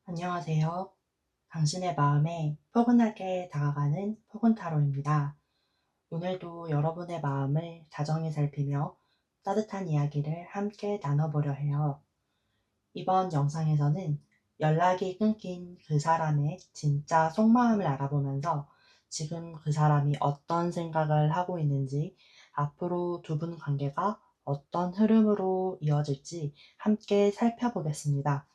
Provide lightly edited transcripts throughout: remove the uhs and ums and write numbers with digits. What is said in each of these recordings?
안녕하세요. 당신의 마음에 포근하게 다가가는 포근타로입니다. 오늘도 여러분의 마음을 다정히 살피며 따뜻한 이야기를 함께 나눠보려 해요. 이번 영상에서는 연락이 끊긴 그 사람의 진짜 속마음을 알아보면서 지금 그 사람이 어떤 생각을 하고 있는지, 앞으로 두 분 관계가 어떤 흐름으로 이어질지 함께 살펴보겠습니다.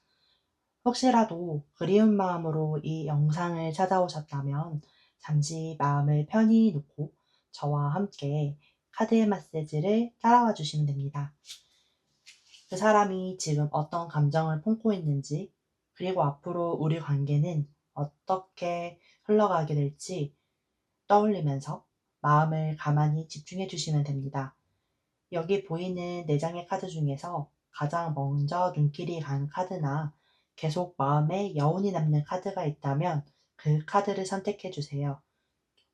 혹시라도 그리운 마음으로 이 영상을 찾아오셨다면 잠시 마음을 편히 놓고 저와 함께 카드의 메시지를 따라와 주시면 됩니다. 그 사람이 지금 어떤 감정을 품고 있는지, 그리고 앞으로 우리 관계는 어떻게 흘러가게 될지 떠올리면서 마음을 가만히 집중해 주시면 됩니다. 여기 보이는 4장의 카드 중에서 가장 먼저 눈길이 간 카드나 계속 마음에 여운이 남는 카드가 있다면 그 카드를 선택해 주세요.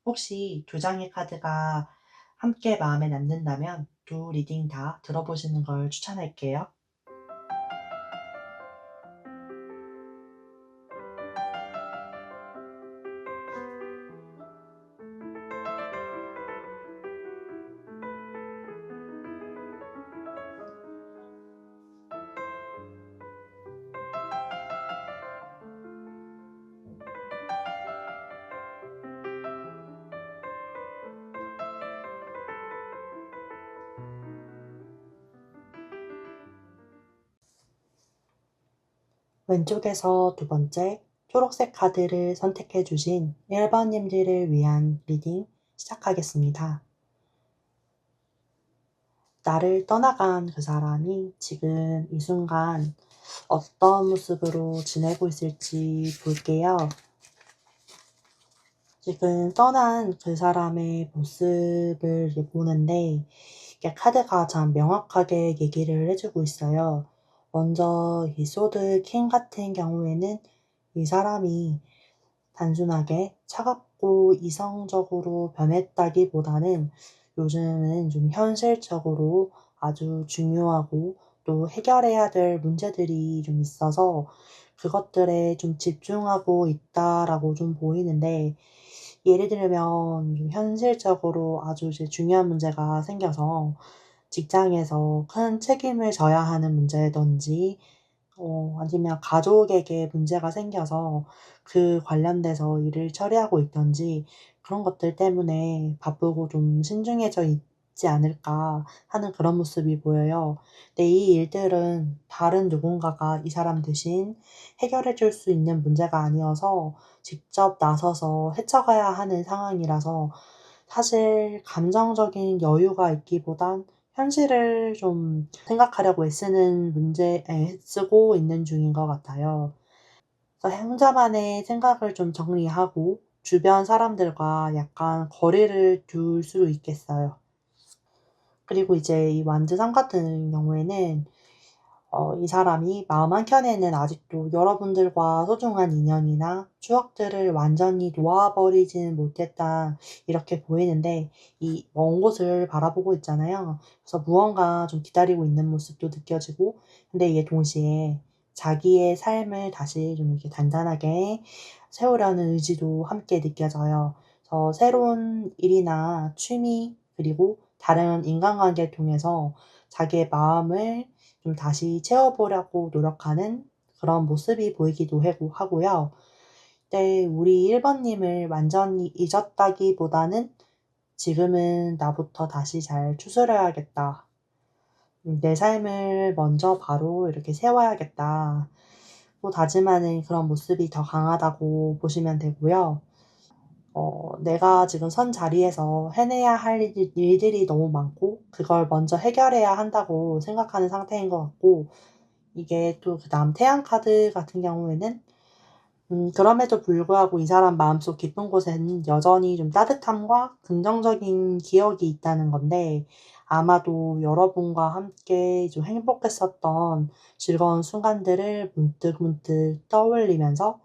혹시 2장의 카드가 함께 마음에 남는다면 두 리딩 다 들어보시는 걸 추천할게요. 왼쪽에서 두 번째 초록색 카드를 선택해 주신 1번님들을 위한 리딩 시작하겠습니다. 나를 떠나간 그 사람이 지금 이 순간 어떤 모습으로 지내고 있을지 볼게요. 지금 떠난 그 사람의 모습을 보는데 이게 카드가 참 명확하게 얘기를 해주고 있어요. 먼저 이 소드 킹 같은 경우에는 이 사람이 단순하게 차갑고 이성적으로 변했다기보다는 요즘은 좀 현실적으로 아주 중요하고 또 해결해야 될 문제들이 좀 있어서 그것들에 좀 집중하고 있다라고 좀 보이는데, 예를 들면 좀 현실적으로 아주 이제 중요한 문제가 생겨서 직장에서 큰 책임을 져야 하는 문제든지 아니면 가족에게 문제가 생겨서 그 관련돼서 일을 처리하고 있든지 그런 것들 때문에 바쁘고 좀 신중해져 있지 않을까 하는 그런 모습이 보여요. 근데 이 일들은 다른 누군가가 이 사람 대신 해결해 줄 수 있는 문제가 아니어서 직접 나서서 헤쳐가야 하는 상황이라서 사실 감정적인 여유가 있기보단 현실을 좀 생각하려고 애쓰는 문제에 애쓰고 있는 중인 것 같아요. 그래서 혼자만의 생각을 좀 정리하고 주변 사람들과 약간 거리를 둘 수도 있겠어요. 그리고 이제 이 완즈상 같은 경우에는 이 사람이 마음 한켠에는 아직도 여러분들과 소중한 인연이나 추억들을 완전히 놓아 버리지는 못했다, 이렇게 보이는데 이 먼 곳을 바라보고 있잖아요. 그래서 무언가 좀 기다리고 있는 모습도 느껴지고, 근데 이게 동시에 자기의 삶을 다시 좀 이렇게 단단하게 세우려는 의지도 함께 느껴져요. 그래서 새로운 일이나 취미 그리고 다른 인간관계를 통해서 자기의 마음을 좀 다시 채워보려고 노력하는 그런 모습이 보이기도 하고요. 네, 우리 1번님을 완전히 잊었다기보다는 지금은 나부터 다시 잘 추스려야겠다. 내 삶을 먼저 바로 이렇게 세워야겠다. 또 다짐하는 그런 모습이 더 강하다고 보시면 되고요. 내가 지금 선 자리에서 해내야 할 일들이 너무 많고 그걸 먼저 해결해야 한다고 생각하는 상태인 것 같고, 이게 또 그다음 태양 카드 같은 경우에는 그럼에도 불구하고 이 사람 마음속 깊은 곳에는 여전히 좀 따뜻함과 긍정적인 기억이 있다는 건데, 아마도 여러분과 함께 좀 행복했었던 즐거운 순간들을 문득문득 떠올리면서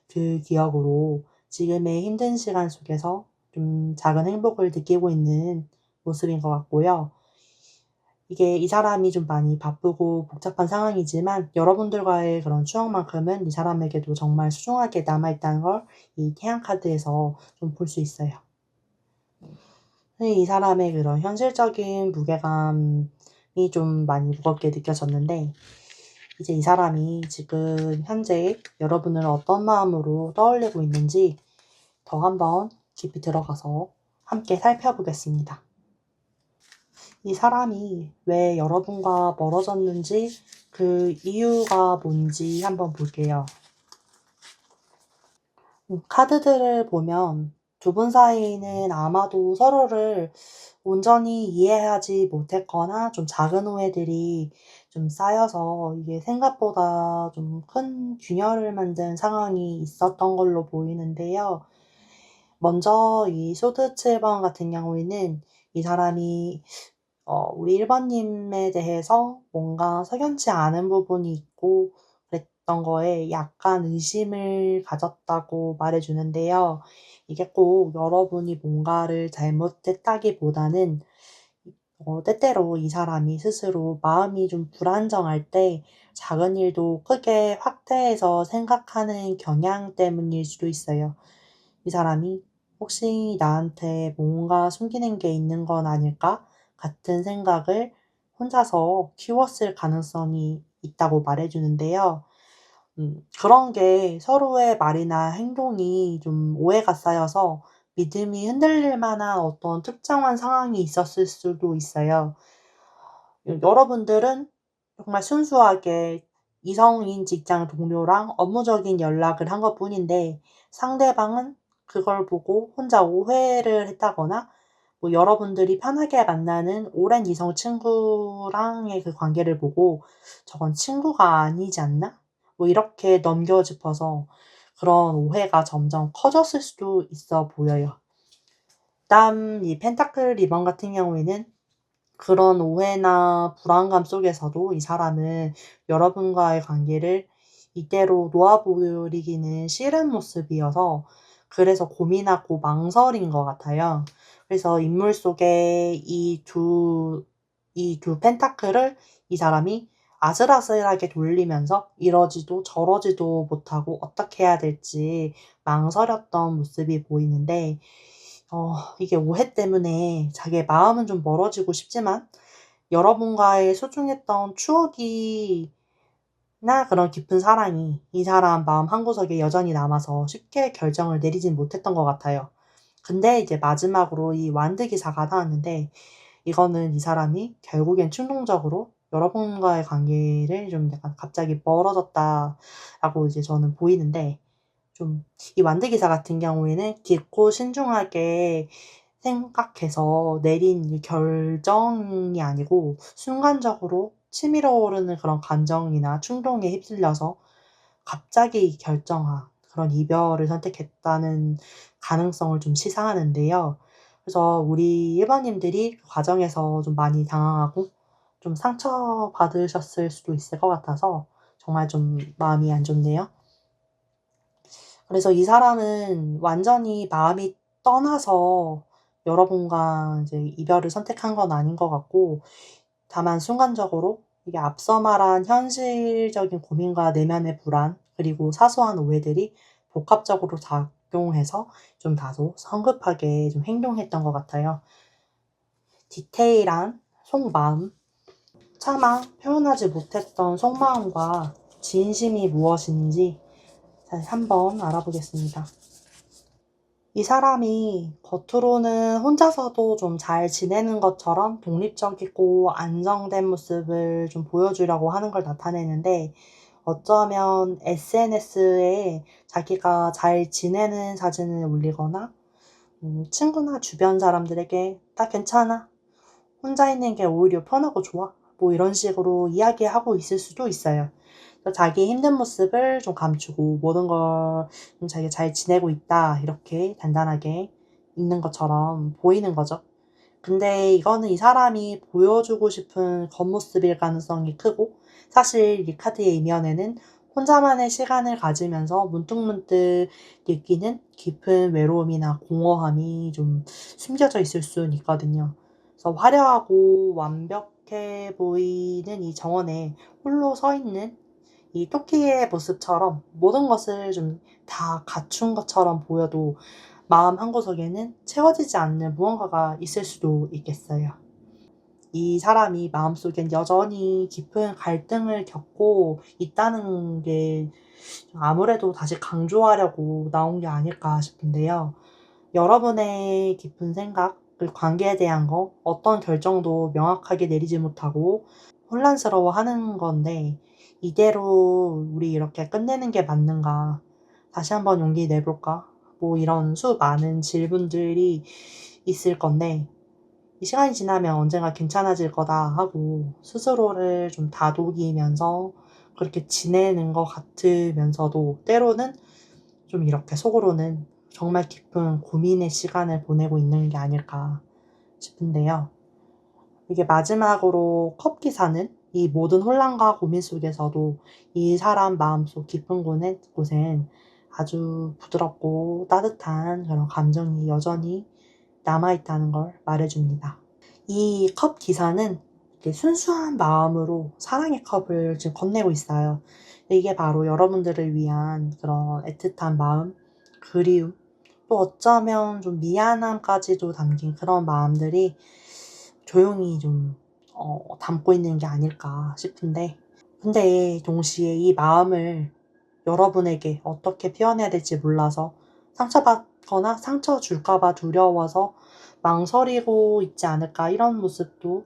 그 기억으로 지금의 힘든 시간 속에서 좀 작은 행복을 느끼고 있는 모습인 것 같고요. 이게 이 사람이 좀 많이 바쁘고 복잡한 상황이지만 여러분들과의 그런 추억만큼은 이 사람에게도 정말 소중하게 남아있다는 걸 이 태양 카드에서 좀 볼 수 있어요. 이 사람의 그런 현실적인 무게감이 좀 많이 무겁게 느껴졌는데 이제 이 사람이 지금 현재 여러분을 어떤 마음으로 떠올리고 있는지 더 한번 깊이 들어가서 함께 살펴보겠습니다. 이 사람이 왜 여러분과 멀어졌는지 그 이유가 뭔지 한번 볼게요. 카드들을 보면 두 분 사이에는 아마도 서로를 온전히 이해하지 못했거나 좀 작은 오해들이 좀 쌓여서 이게 생각보다 좀 큰 균열을 만든 상황이 있었던 걸로 보이는데요. 먼저 이 소드 7번 같은 경우에는 이 사람이 우리 1 번님에 대해서 뭔가 석연치 않은 부분이 있고 그랬던 거에 약간 의심을 가졌다고 말해 주는데요. 이게 꼭 여러분이 뭔가를 잘못했다기보다는 때때로 이 사람이 스스로 마음이 좀 불안정할 때 작은 일도 크게 확대해서 생각하는 경향 때문일 수도 있어요. 이 사람이 '혹시 나한테 뭔가 숨기는 게 있는 건 아닐까?' 같은 생각을 혼자서 키웠을 가능성이 있다고 말해 주는데요. 그런 게 서로의 말이나 행동이 좀 오해가 쌓여서 믿음이 흔들릴 만한 어떤 특정한 상황이 있었을 수도 있어요. 여러분들은 정말 순수하게 이성인 직장 동료랑 업무적인 연락을 한 것뿐인데 상대방은 그걸 보고 혼자 오해를 했다거나 뭐 여러분들이 편하게 만나는 오랜 이성 친구랑의 그 관계를 보고 '저건 친구가 아니지 않나?' 뭐 이렇게 넘겨 짚어서 그런 오해가 점점 커졌을 수도 있어 보여요. 그다음 이 펜타클 리번 같은 경우에는 그런 오해나 불안감 속에서도 이 사람은 여러분과의 관계를 이대로 놓아 버리기는 싫은 모습이어서 그래서 고민하고 망설인 것 같아요. 그래서 인물 속에 이 두 펜타클을 이 사람이 아슬아슬하게 돌리면서 이러지도 저러지도 못하고 어떻게 해야 될지 망설였던 모습이 보이는데 이게 오해 때문에 자기의 마음은 좀 멀어지고 싶지만 여러분과의 소중했던 추억이 나 그런 깊은 사랑이 이 사람 마음 한구석에 여전히 남아서 쉽게 결정을 내리진 못했던 것 같아요. 근데 이제 마지막으로 이 완드 기사가 나왔는데 이거는 이 사람이 결국엔 충동적으로 여러분과의 관계를 좀 약간 갑자기 멀어졌다라고 이제 저는 보이는데 좀 이 완드 기사 같은 경우에는 깊고 신중하게 생각해서 내린 이 결정이 아니고 순간적으로 치밀어 오르는 그런 감정이나 충동에 휩쓸려서 갑자기 결정한 그런 이별을 선택했다는 가능성을 좀 시사하는데요. 그래서 우리 일반인들이 그 과정에서 좀 많이 당황하고 좀 상처받으셨을 수도 있을 것 같아서 정말 좀 마음이 안 좋네요. 그래서 이 사람은 완전히 마음이 떠나서 여러분과 이제 이별을 선택한 건 아닌 것 같고 다만 순간적으로 이게 앞서 말한 현실적인 고민과 내면의 불안 그리고 사소한 오해들이 복합적으로 작용해서 좀 다소 성급하게 좀 행동했던 것 같아요. 디테일한 속마음, 차마 표현하지 못했던 속마음과 진심이 무엇인지 한번 알아보겠습니다. 이 사람이 겉으로는 혼자서도 좀 잘 지내는 것처럼 독립적이고 안정된 모습을 좀 보여주려고 하는 걸 나타내는데 어쩌면 SNS에 자기가 잘 지내는 사진을 올리거나 친구나 주변 사람들에게 "나 괜찮아. 혼자 있는 게 오히려 편하고 좋아." 뭐 이런 식으로 이야기하고 있을 수도 있어요. 자기의 힘든 모습을 좀 감추고 모든 걸 좀 자기가 '잘 지내고 있다.' 이렇게 단단하게 있는 것처럼 보이는 거죠. 근데 이거는 이 사람이 보여주고 싶은 겉모습일 가능성이 크고 사실 이 카드의 이면에는 혼자만의 시간을 가지면서 문득문득 느끼는 깊은 외로움이나 공허함이 좀 숨겨져 있을 수는 있거든요. 그래서 화려하고 완벽해 익숙해 보이는 이 정원에 홀로 서 있는 이 토끼의 모습처럼 모든 것을 좀 다 갖춘 것처럼 보여도 마음 한구석에는 채워지지 않는 무언가가 있을 수도 있겠어요. 이 사람이 마음속엔 여전히 깊은 갈등을 겪고 있다는 게 아무래도 다시 강조하려고 나온 게 아닐까 싶은데요. 여러분의 깊은 생각, 그리고 관계에 대한 거, 어떤 결정도 명확하게 내리지 못하고 혼란스러워하는 건데, 이대로 우리 이렇게 끝내는 게 맞는가? 다시 한번 용기 내볼까? 뭐 이런 수많은 질문들이 있을 건데, 이 시간이 지나면 언젠가 괜찮아질 거다 하고 스스로를 좀 다독이면서 그렇게 지내는 것 같으면서도 때로는 좀 이렇게 속으로는 정말 깊은 고민의 시간을 보내고 있는 게 아닐까 싶은데요. 이게 마지막으로 컵 기사는 이 모든 혼란과 고민 속에서도 이 사람 마음속 깊은 곳엔 아주 부드럽고 따뜻한 그런 감정이 여전히 남아있다는 걸 말해줍니다. 이 컵 기사는 이렇게 순수한 마음으로 사랑의 컵을 지금 건네고 있어요. 이게 바로 여러분들을 위한 그런 애틋한 마음, 그리움, 또 어쩌면 좀 미안함까지도 담긴 그런 마음들이 조용히 좀 담고 있는 게 아닐까 싶은데, 근데 동시에 이 마음을 여러분에게 어떻게 표현해야 될지 몰라서 상처받거나 상처 줄까 봐 두려워서 망설이고 있지 않을까 이런 모습도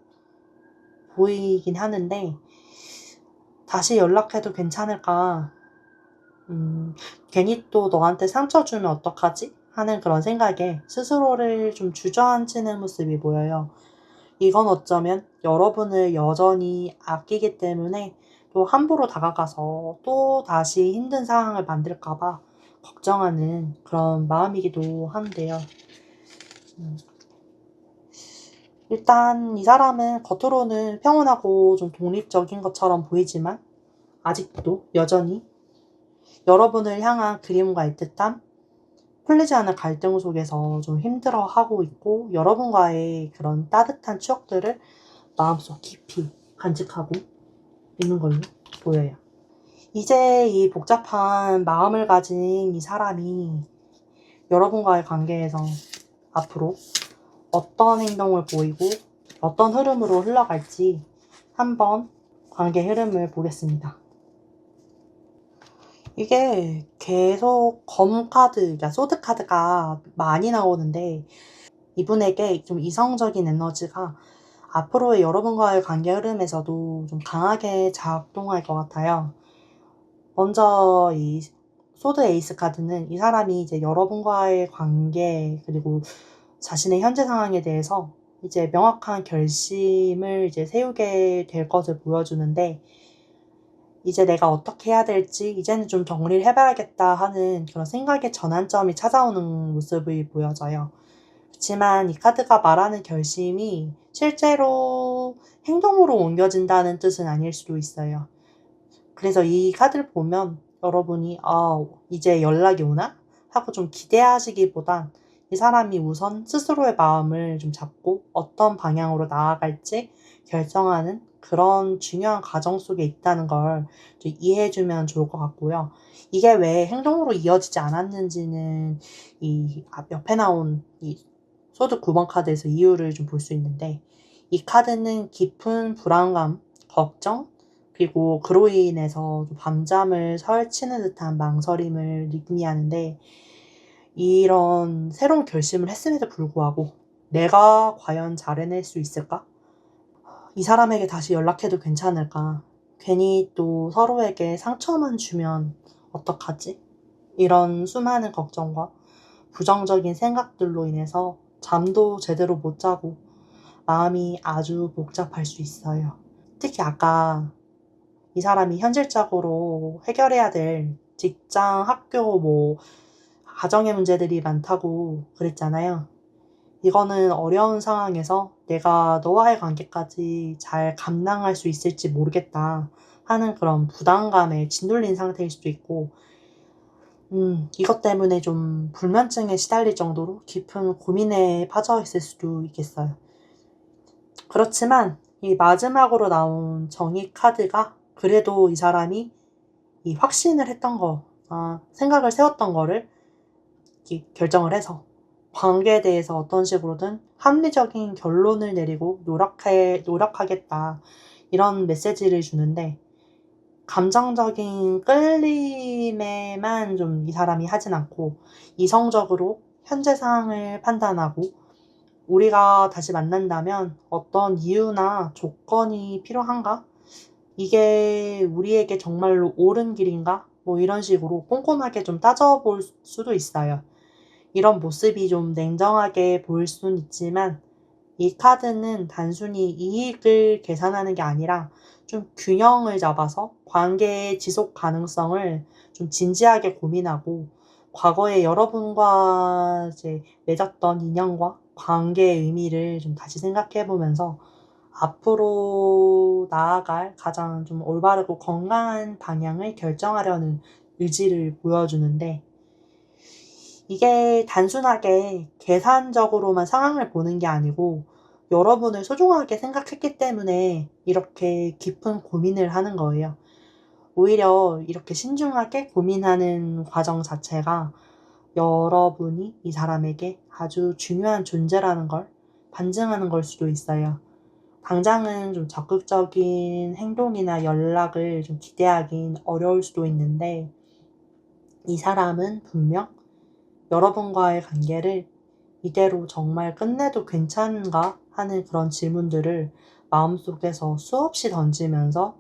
보이긴 하는데, 다시 연락해도 괜찮을까? 괜히 또 너한테 상처 주면 어떡하지? 하는 그런 생각에 스스로를 좀 주저앉히는 모습이 보여요. 이건 어쩌면 여러분을 여전히 아끼기 때문에 또 함부로 다가가서 또 다시 힘든 상황을 만들까 봐 걱정하는 그런 마음이기도 한데요. 일단 이 사람은 겉으로는 평온하고 좀 독립적인 것처럼 보이지만 아직도 여전히 여러분을 향한 그리움과 애틋함, 풀리지 않은 갈등 속에서 좀 힘들어하고 있고, 여러분과의 그런 따뜻한 추억들을 마음속 깊이 간직하고 있는 걸로 보여요. 이제 이 복잡한 마음을 가진 이 사람이 여러분과의 관계에서 앞으로 어떤 행동을 보이고 어떤 흐름으로 흘러갈지 한번 관계 흐름을 보겠습니다. 이게 계속 검 카드, 그러니까 소드 카드가 많이 나오는데, 이분에게 좀 이성적인 에너지가 앞으로의 여러분과의 관계 흐름에서도 좀 강하게 작동할 것 같아요. 먼저 이 소드 에이스 카드는 이 사람이 이제 여러분과의 관계, 그리고 자신의 현재 상황에 대해서 이제 명확한 결심을 이제 세우게 될 것을 보여주는데, 이제 내가 어떻게 해야 될지 이제는 좀 정리를 해봐야겠다 하는 그런 생각의 전환점이 찾아오는 모습이 보여져요. 그렇지만 이 카드가 말하는 결심이 실제로 행동으로 옮겨진다는 뜻은 아닐 수도 있어요. 그래서 이 카드를 보면 여러분이 이제 연락이 오나? 하고 좀 기대하시기보단 이 사람이 우선 스스로의 마음을 좀 잡고 어떤 방향으로 나아갈지 결정하는 그런 중요한 과정 속에 있다는 걸 좀 이해해주면 좋을 것 같고요. 이게 왜 행동으로 이어지지 않았는지는 이 옆에 나온 이 소드 9번 카드에서 이유를 좀 볼 수 있는데, 이 카드는 깊은 불안감, 걱정, 그리고 그로 인해서 좀 밤잠을 설치는 듯한 망설임을 의미하는데, 이런 새로운 결심을 했음에도 불구하고 내가 과연 잘 해낼 수 있을까? 이 사람에게 다시 연락해도 괜찮을까? 괜히 또 서로에게 상처만 주면 어떡하지? 이런 수많은 걱정과 부정적인 생각들로 인해서 잠도 제대로 못 자고 마음이 아주 복잡할 수 있어요. 특히 아까 이 사람이 현실적으로 해결해야 될 직장, 학교, 뭐 가정의 문제들이 많다고 그랬잖아요. 이거는 어려운 상황에서 내가 너와의 관계까지 잘 감당할 수 있을지 모르겠다 하는 그런 부담감에 짓눌린 상태일 수도 있고, 이것 때문에 좀 불면증에 시달릴 정도로 깊은 고민에 빠져 있을 수도 있겠어요. 그렇지만 이 마지막으로 나온 정의 카드가 그래도 이 사람이 이 확신을 했던 거, 생각을 세웠던 거를 결정을 해서 관계에 대해서 어떤 식으로든 합리적인 결론을 내리고 노력하겠다. 이런 메시지를 주는데, 감정적인 끌림에만 좀 이 사람이 하진 않고 이성적으로 현재 상황을 판단하고 우리가 다시 만난다면 어떤 이유나 조건이 필요한가? 이게 우리에게 정말로 옳은 길인가? 뭐 이런 식으로 꼼꼼하게 좀 따져볼 수도 있어요. 이런 모습이 좀 냉정하게 보일 수는 있지만 이 카드는 단순히 이익을 계산하는 게 아니라 좀 균형을 잡아서 관계의 지속 가능성을 좀 진지하게 고민하고 과거에 여러분과 이제 맺었던 인연과 관계의 의미를 좀 다시 생각해 보면서 앞으로 나아갈 가장 좀 올바르고 건강한 방향을 결정하려는 의지를 보여주는데, 이게 단순하게 계산적으로만 상황을 보는 게 아니고 여러분을 소중하게 생각했기 때문에 이렇게 깊은 고민을 하는 거예요. 오히려 이렇게 신중하게 고민하는 과정 자체가 여러분이 이 사람에게 아주 중요한 존재라는 걸 반증하는 걸 수도 있어요. 당장은 좀 적극적인 행동이나 연락을 좀 기대하긴 어려울 수도 있는데, 이 사람은 분명 여러분과의 관계를 이대로 정말 끝내도 괜찮은가 하는 그런 질문들을 마음속에서 수없이 던지면서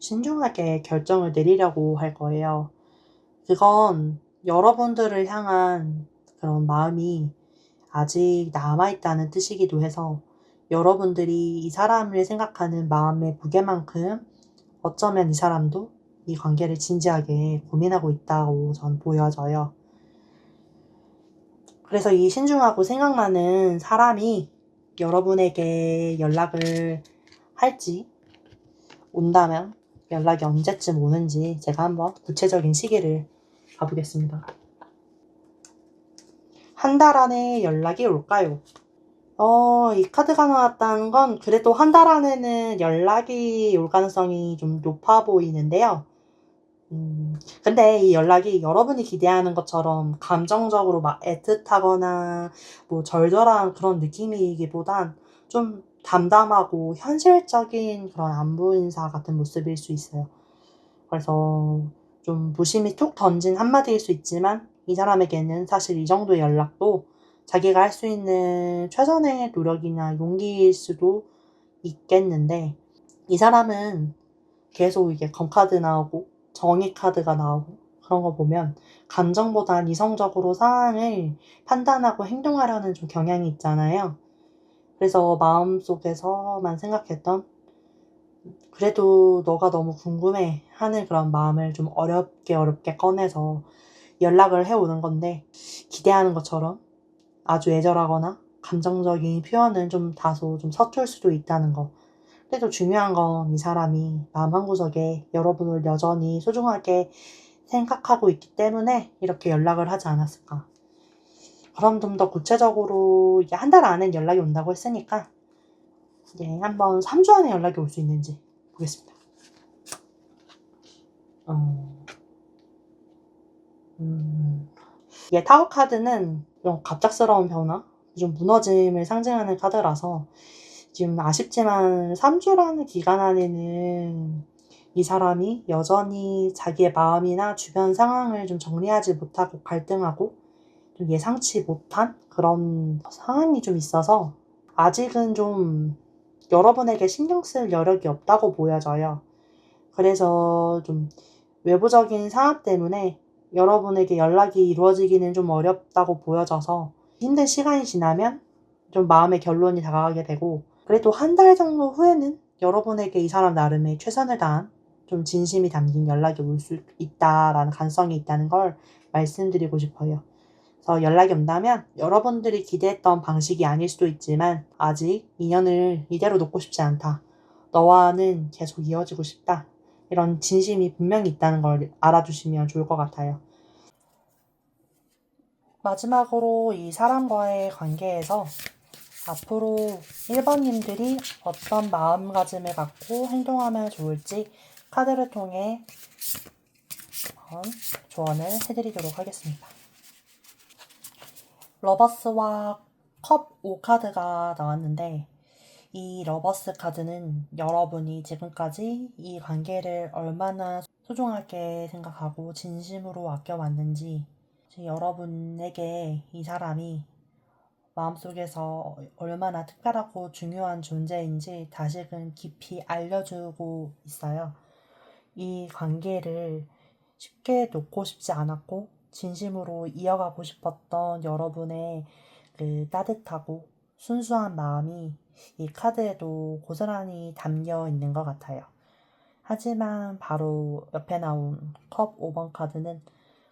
신중하게 결정을 내리려고 할 거예요. 그건 여러분들을 향한 그런 마음이 아직 남아있다는 뜻이기도 해서 여러분들이 이 사람을 생각하는 마음의 무게만큼 어쩌면 이 사람도 이 관계를 진지하게 고민하고 있다고 전 보여져요. 그래서 이 신중하고 생각나는 사람이 여러분에게 연락을 할지, 온다면 연락이 언제쯤 오는지 제가 한번 구체적인 시기를 봐보겠습니다. 한 달 안에 연락이 올까요? 이 카드가 나왔다는 건 그래도 한 달 안에는 연락이 올 가능성이 좀 높아 보이는데요. 근데 이 연락이 여러분이 기대하는 것처럼 감정적으로 막 애틋하거나 뭐 절절한 그런 느낌이기보단 좀 담담하고 현실적인 그런 안부 인사 같은 모습일 수 있어요. 그래서 좀 무심히 툭 던진 한마디일 수 있지만 이 사람에게는 사실 이 정도의 연락도 자기가 할 수 있는 최선의 노력이나 용기일 수도 있겠는데, 이 사람은 계속 이게 검카드 나오고 정의 카드가 나오고 그런 거 보면 감정보단 이성적으로 상황을 판단하고 행동하려는 좀 경향이 있잖아요. 그래서 마음속에서만 생각했던 그래도 너가 너무 궁금해 하는 그런 마음을 좀 어렵게 꺼내서 연락을 해오는 건데, 기대하는 것처럼 아주 애절하거나 감정적인 표현은 좀 다소 좀 서툴 수도 있다는 거. 그래도 중요한 건 이 사람이 마음 한구석에 여러분을 여전히 소중하게 생각하고 있기 때문에 이렇게 연락을 하지 않았을까. 그럼 좀 더 구체적으로 이게 한 달 안에 연락이 온다고 했으니까 이제 한번 3주 안에 연락이 올 수 있는지 보겠습니다. 이게 타로 카드는 이런 갑작스러운 변화, 좀 무너짐을 상징하는 카드라서 지금 아쉽지만 3주라는 기간 안에는 이 사람이 여전히 자기의 마음이나 주변 상황을 좀 정리하지 못하고 갈등하고 좀 예상치 못한 그런 상황이 좀 있어서 아직은 좀 여러분에게 신경 쓸 여력이 없다고 보여져요. 그래서 좀 외부적인 상황 때문에 여러분에게 연락이 이루어지기는 좀 어렵다고 보여져서 힘든 시간이 지나면 좀 마음의 결론이 다가가게 되고, 그래도 한 달 정도 후에는 여러분에게 이 사람 나름의 최선을 다한 좀 진심이 담긴 연락이 올 수 있다라는 가능성이 있다는 걸 말씀드리고 싶어요. 그래서 연락이 온다면 여러분들이 기대했던 방식이 아닐 수도 있지만 아직 인연을 이대로 놓고 싶지 않다. 너와는 계속 이어지고 싶다. 이런 진심이 분명히 있다는 걸 알아주시면 좋을 것 같아요. 마지막으로 이 사람과의 관계에서 앞으로 1번님들이 어떤 마음가짐을 갖고 행동하면 좋을지 카드를 통해 조언을 해드리도록 하겠습니다. 러버스와 컵 5카드가 나왔는데, 이 러버스 카드는 여러분이 지금까지 이 관계를 얼마나 소중하게 생각하고 진심으로 아껴왔는지, 여러분에게 이 사람이 마음속에서 얼마나 특별하고 중요한 존재인지 다시금 깊이 알려주고 있어요. 이 관계를 쉽게 놓고 싶지 않았고 진심으로 이어가고 싶었던 여러분의 그 따뜻하고 순수한 마음이 이 카드에도 고스란히 담겨 있는 것 같아요. 하지만 바로 옆에 나온 컵 5번 카드는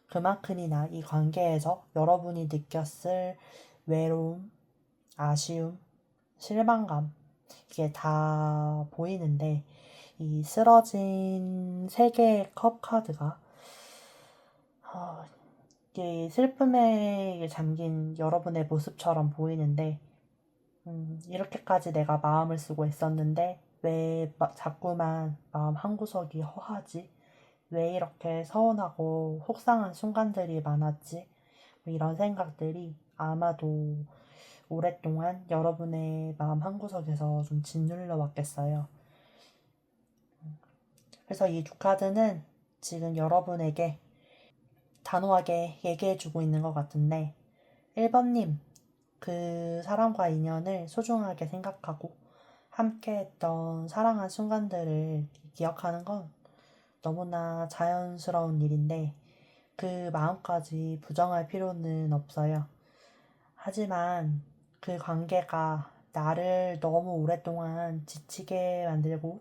그만큼이나 이 관계에서 여러분이 느꼈을 외로움, 아쉬움, 실망감, 이게 다 보이는데, 이 쓰러진 세 개의 컵 카드가 이게 슬픔에 잠긴 여러분의 모습처럼 보이는데, 이렇게까지 내가 마음을 쓰고 있었는데 왜 자꾸만 마음 한구석이 허하지? 왜 이렇게 서운하고 속상한 순간들이 많았지? 뭐 이런 생각들이 아마도 오랫동안 여러분의 마음 한구석에서 좀 짓눌러 왔겠어요. 그래서 이 두 카드는 지금 여러분에게 단호하게 얘기해주고 있는 것 같은데, 1번님, 그 사람과 인연을 소중하게 생각하고 함께 했던 사랑한 순간들을 기억하는 건 너무나 자연스러운 일인데 그 마음까지 부정할 필요는 없어요. 하지만 그 관계가 나를 너무 오랫동안 지치게 만들고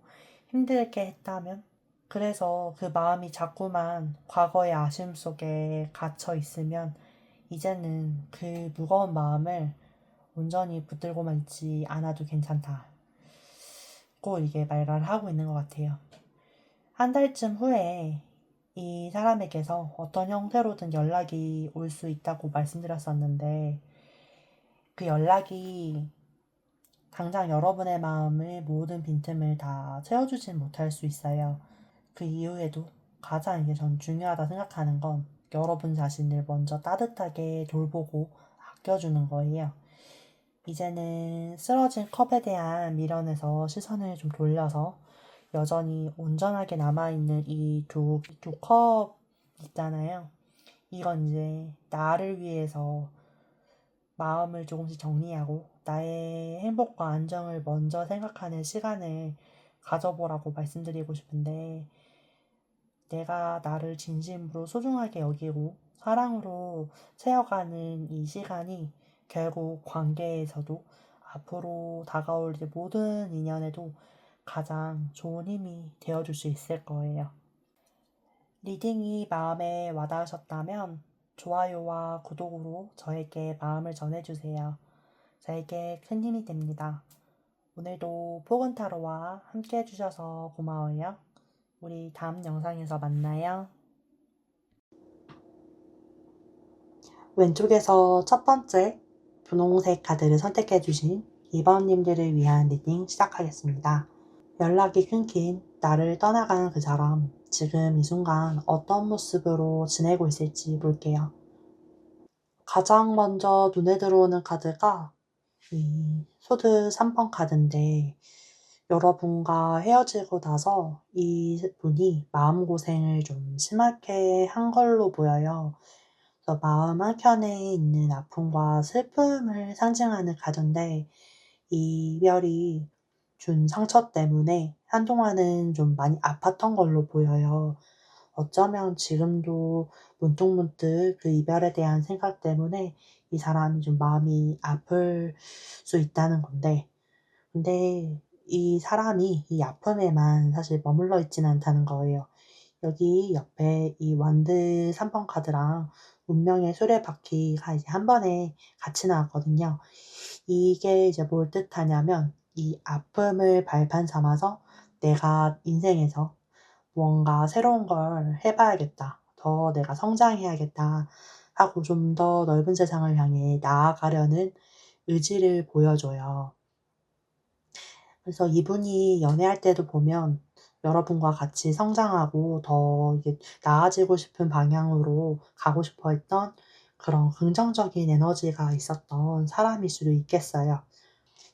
힘들게 했다면, 그래서 그 마음이 자꾸만 과거의 아쉬움 속에 갇혀 있으면 이제는 그 무거운 마음을 온전히 붙들고만 있지 않아도 괜찮다. 고 이게 말을 하고 있는 것 같아요. 한 달쯤 후에 이 사람에게서 어떤 형태로든 연락이 올 수 있다고 말씀드렸었는데, 그 연락이 당장 여러분의 마음의 모든 빈틈을 다 채워주진 못할 수 있어요. 그 이후에도 가장 이게 전 중요하다 생각하는 건 여러분 자신을 먼저 따뜻하게 돌보고 아껴주는 거예요. 이제는 쓰러진 컵에 대한 미련에서 시선을 좀 돌려서 여전히 온전하게 남아있는 이 두 컵 있잖아요. 이건 이제 나를 위해서 마음을 조금씩 정리하고 나의 행복과 안정을 먼저 생각하는 시간을 가져보라고 말씀드리고 싶은데, 내가 나를 진심으로 소중하게 여기고 사랑으로 채워가는 이 시간이 결국 관계에서도 앞으로 다가올 모든 인연에도 가장 좋은 힘이 되어줄 수 있을 거예요. 리딩이 마음에 와닿으셨다면 좋아요와 구독으로 저에게 마음을 전해주세요. 저에게 큰 힘이 됩니다. 오늘도 포근타로와 함께 해주셔서 고마워요. 우리 다음 영상에서 만나요. 왼쪽에서 첫 번째 분홍색 카드를 선택해주신 2번님들을 위한 리딩 시작하겠습니다. 연락이 끊긴 나를 떠나가는 그 사람, 지금 이 순간 어떤 모습으로 지내고 있을지 볼게요. 가장 먼저 눈에 들어오는 카드가 이 소드 3번 카드인데, 여러분과 헤어지고 나서 이 분이 마음고생을 좀 심하게 한 걸로 보여요. 그래서 마음 한켠에 있는 아픔과 슬픔을 상징하는 카드인데, 이 이별이 준 상처 때문에 한동안은 좀 많이 아팠던 걸로 보여요. 어쩌면 지금도 문득문득 그 이별에 대한 생각 때문에 이 사람이 좀 마음이 아플 수 있다는 건데, 근데 이 사람이 이 아픔에만 사실 머물러 있지는 않다는 거예요. 여기 옆에 이 완드 3번 카드랑 운명의 수레바퀴가 이제 한 번에 같이 나왔거든요. 이게 이제 뭘 뜻하냐면, 이 아픔을 발판 삼아서 내가 인생에서 뭔가 새로운 걸 해봐야겠다, 더 내가 성장해야겠다 하고 좀 더 넓은 세상을 향해 나아가려는 의지를 보여줘요. 그래서 이분이 연애할 때도 보면 여러분과 같이 성장하고 더 이게 나아지고 싶은 방향으로 가고 싶어 했던 그런 긍정적인 에너지가 있었던 사람일 수도 있겠어요.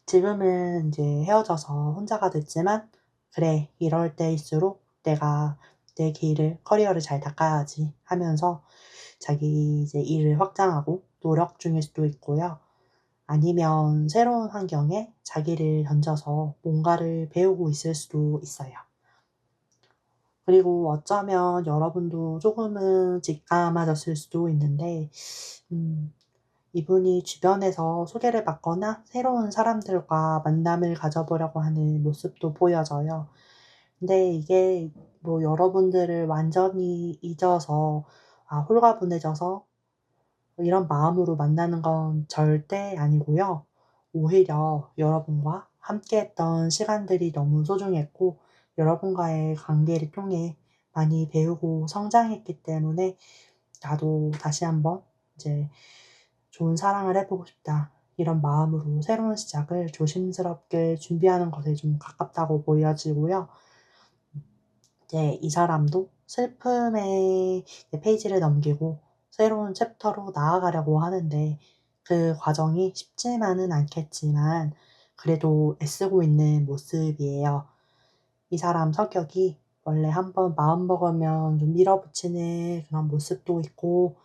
지금은 이제 헤어져서 혼자가 됐지만, 그래, 이럴 때일수록 내가 내 길을, 커리어를 잘 닦아야지 하면서 자기 이제 일을 확장하고 노력 중일 수도 있고요. 아니면 새로운 환경에 자기를 던져서 뭔가를 배우고 있을 수도 있어요. 그리고 어쩌면 여러분도 조금은 직감하셨을 수도 있는데, 음, 이분이 주변에서 소개를 받거나 새로운 사람들과 만남을 가져보려고 하는 모습도 보여져요. 근데 이게 뭐 여러분들을 완전히 잊어서, 홀가분해져서 이런 마음으로 만나는 건 절대 아니고요. 오히려 여러분과 함께했던 시간들이 너무 소중했고, 여러분과의 관계를 통해 많이 배우고 성장했기 때문에 나도 다시 한번 이제 좋은 사랑을 해보고 싶다, 이런 마음으로 새로운 시작을 조심스럽게 준비하는 것에 좀 가깝다고 보여지고요. 이제 이 사람도 슬픔의 페이지를 넘기고 새로운 챕터로 나아가려고 하는데, 그 과정이 쉽지만은 않겠지만 그래도 애쓰고 있는 모습이에요. 이 사람 성격이 원래 한번 마음먹으면 좀 밀어붙이는 그런 모습도 있고,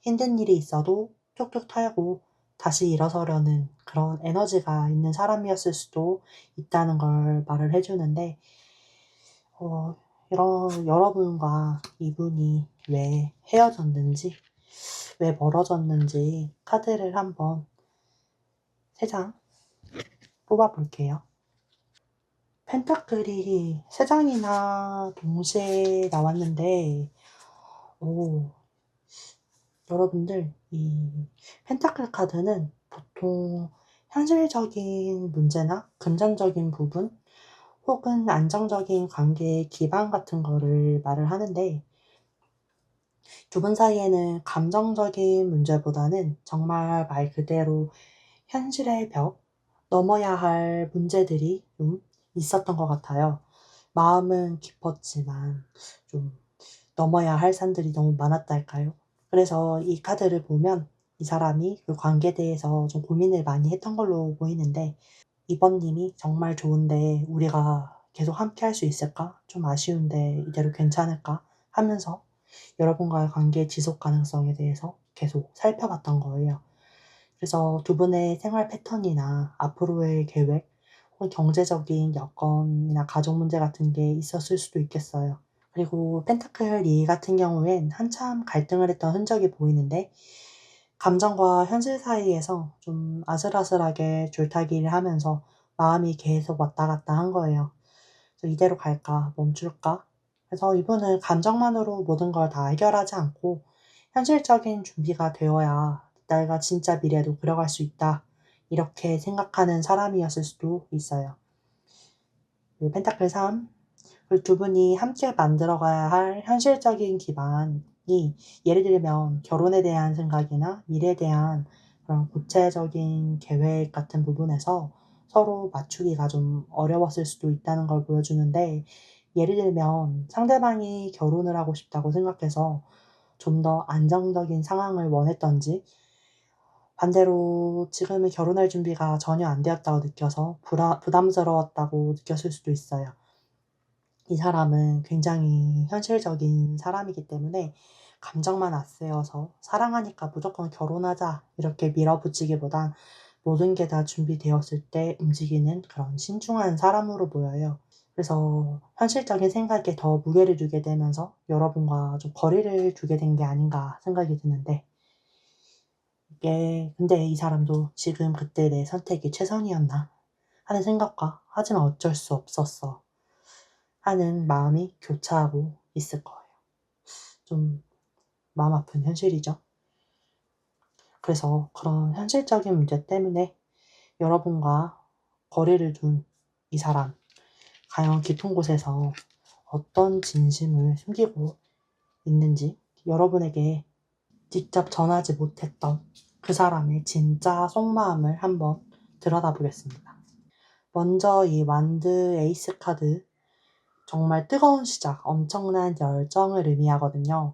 힘든 일이 있어도 툭툭 털고 다시 일어서려는 그런 에너지가 있는 사람이었을 수도 있다는 걸 말을 해주는데, 어, 이런 여러분과 이분이 왜 헤어졌는지, 왜 멀어졌는지 카드를 한번 3장 뽑아볼게요. 펜타클이 3장이나 동시에 나왔는데, 오, 여러분들, 이 펜타클 카드는 보통 현실적인 문제나 금전적인 부분, 혹은 안정적인 관계의 기반 같은 거를 말을 하는데, 두 분 사이에는 감정적인 문제보다는 정말 말 그대로 현실의 벽, 넘어야 할 문제들이 좀 있었던 것 같아요. 마음은 깊었지만 좀 넘어야 할 산들이 너무 많았달까요? 그래서 이 카드를 보면 이 사람이 그 관계에 대해서 좀 고민을 많이 했던 걸로 보이는데, 이번 님이 정말 좋은데 우리가 계속 함께 할 수 있을까? 좀 아쉬운데 이대로 괜찮을까? 하면서 여러분과의 관계의 지속 가능성에 대해서 계속 살펴봤던 거예요. 그래서 두 분의 생활 패턴이나 앞으로의 계획, 혹은 경제적인 여건이나 가족 문제 같은 게 있었을 수도 있겠어요. 그리고 펜타클 2 같은 경우엔 한참 갈등을 했던 흔적이 보이는데, 감정과 현실 사이에서 좀 아슬아슬하게 줄타기를 하면서 마음이 계속 왔다 갔다 한 거예요. 그래서 이대로 갈까? 멈출까? 그래서 이분은 감정만으로 모든 걸 다 해결하지 않고 현실적인 준비가 되어야 내가 진짜 미래도 그려갈 수 있다, 이렇게 생각하는 사람이었을 수도 있어요. 그리고 펜타클 3, 그 두 분이 함께 만들어가야 할 현실적인 기반이, 예를 들면 결혼에 대한 생각이나 미래에 대한 그런 구체적인 계획 같은 부분에서 서로 맞추기가 좀 어려웠을 수도 있다는 걸 보여주는데, 예를 들면 상대방이 결혼을 하고 싶다고 생각해서 좀 더 안정적인 상황을 원했던지, 반대로 지금은 결혼할 준비가 전혀 안 되었다고 느껴서 부담스러웠다고 느꼈을 수도 있어요. 이 사람은 굉장히 현실적인 사람이기 때문에 감정만 앞세워서 사랑하니까 무조건 결혼하자, 이렇게 밀어붙이기보단 모든 게 다 준비되었을 때 움직이는 그런 신중한 사람으로 보여요. 그래서 현실적인 생각에 더 무게를 두게 되면서 여러분과 좀 거리를 두게 된 게 아닌가 생각이 드는데, 이게 근데 이 사람도 지금 그때 내 선택이 최선이었나 하는 생각과, 하지만 어쩔 수 없었어 하는 마음이 교차하고 있을 거예요. 좀 마음 아픈 현실이죠. 그래서 그런 현실적인 문제 때문에 여러분과 거리를 둔 이 사람, 과연 깊은 곳에서 어떤 진심을 숨기고 있는지, 여러분에게 직접 전하지 못했던 그 사람의 진짜 속마음을 한번 들여다보겠습니다. 먼저 이 완드 에이스 카드, 정말 뜨거운 시작, 엄청난 열정을 의미하거든요.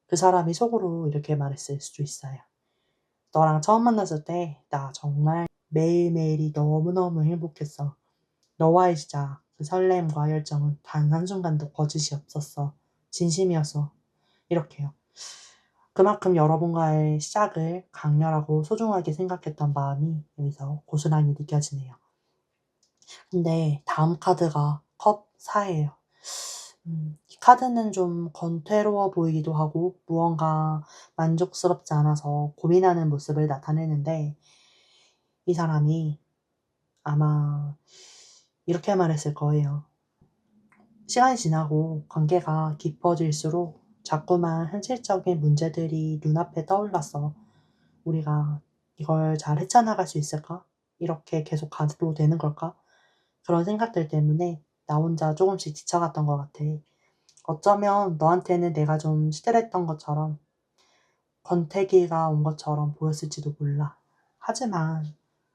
그 사람이 속으로 이렇게 말했을 수도 있어요. 너랑 처음 만났을 때 나 정말 매일매일이 너무너무 행복했어. 너와의 시작, 그 설렘과 열정은 단 한순간도 거짓이 없었어. 진심이었어. 이렇게요. 그만큼 여러분과의 시작을 강렬하고 소중하게 생각했던 마음이 여기서 고스란히 느껴지네요. 근데 다음 카드가 컵 4예요. 이 카드는 좀 권태로워 보이기도 하고 무언가 만족스럽지 않아서 고민하는 모습을 나타내는데, 이 사람이 아마 이렇게 말했을 거예요. 시간이 지나고 관계가 깊어질수록 자꾸만 현실적인 문제들이 눈앞에 떠올랐어. 우리가 이걸 잘 헤쳐나갈 수 있을까? 이렇게 계속 가도 되는 걸까? 그런 생각들 때문에 나 혼자 조금씩 지쳐갔던 것 같아. 어쩌면 너한테는 내가 좀 시들했던 것처럼, 권태기가 온 것처럼 보였을지도 몰라. 하지만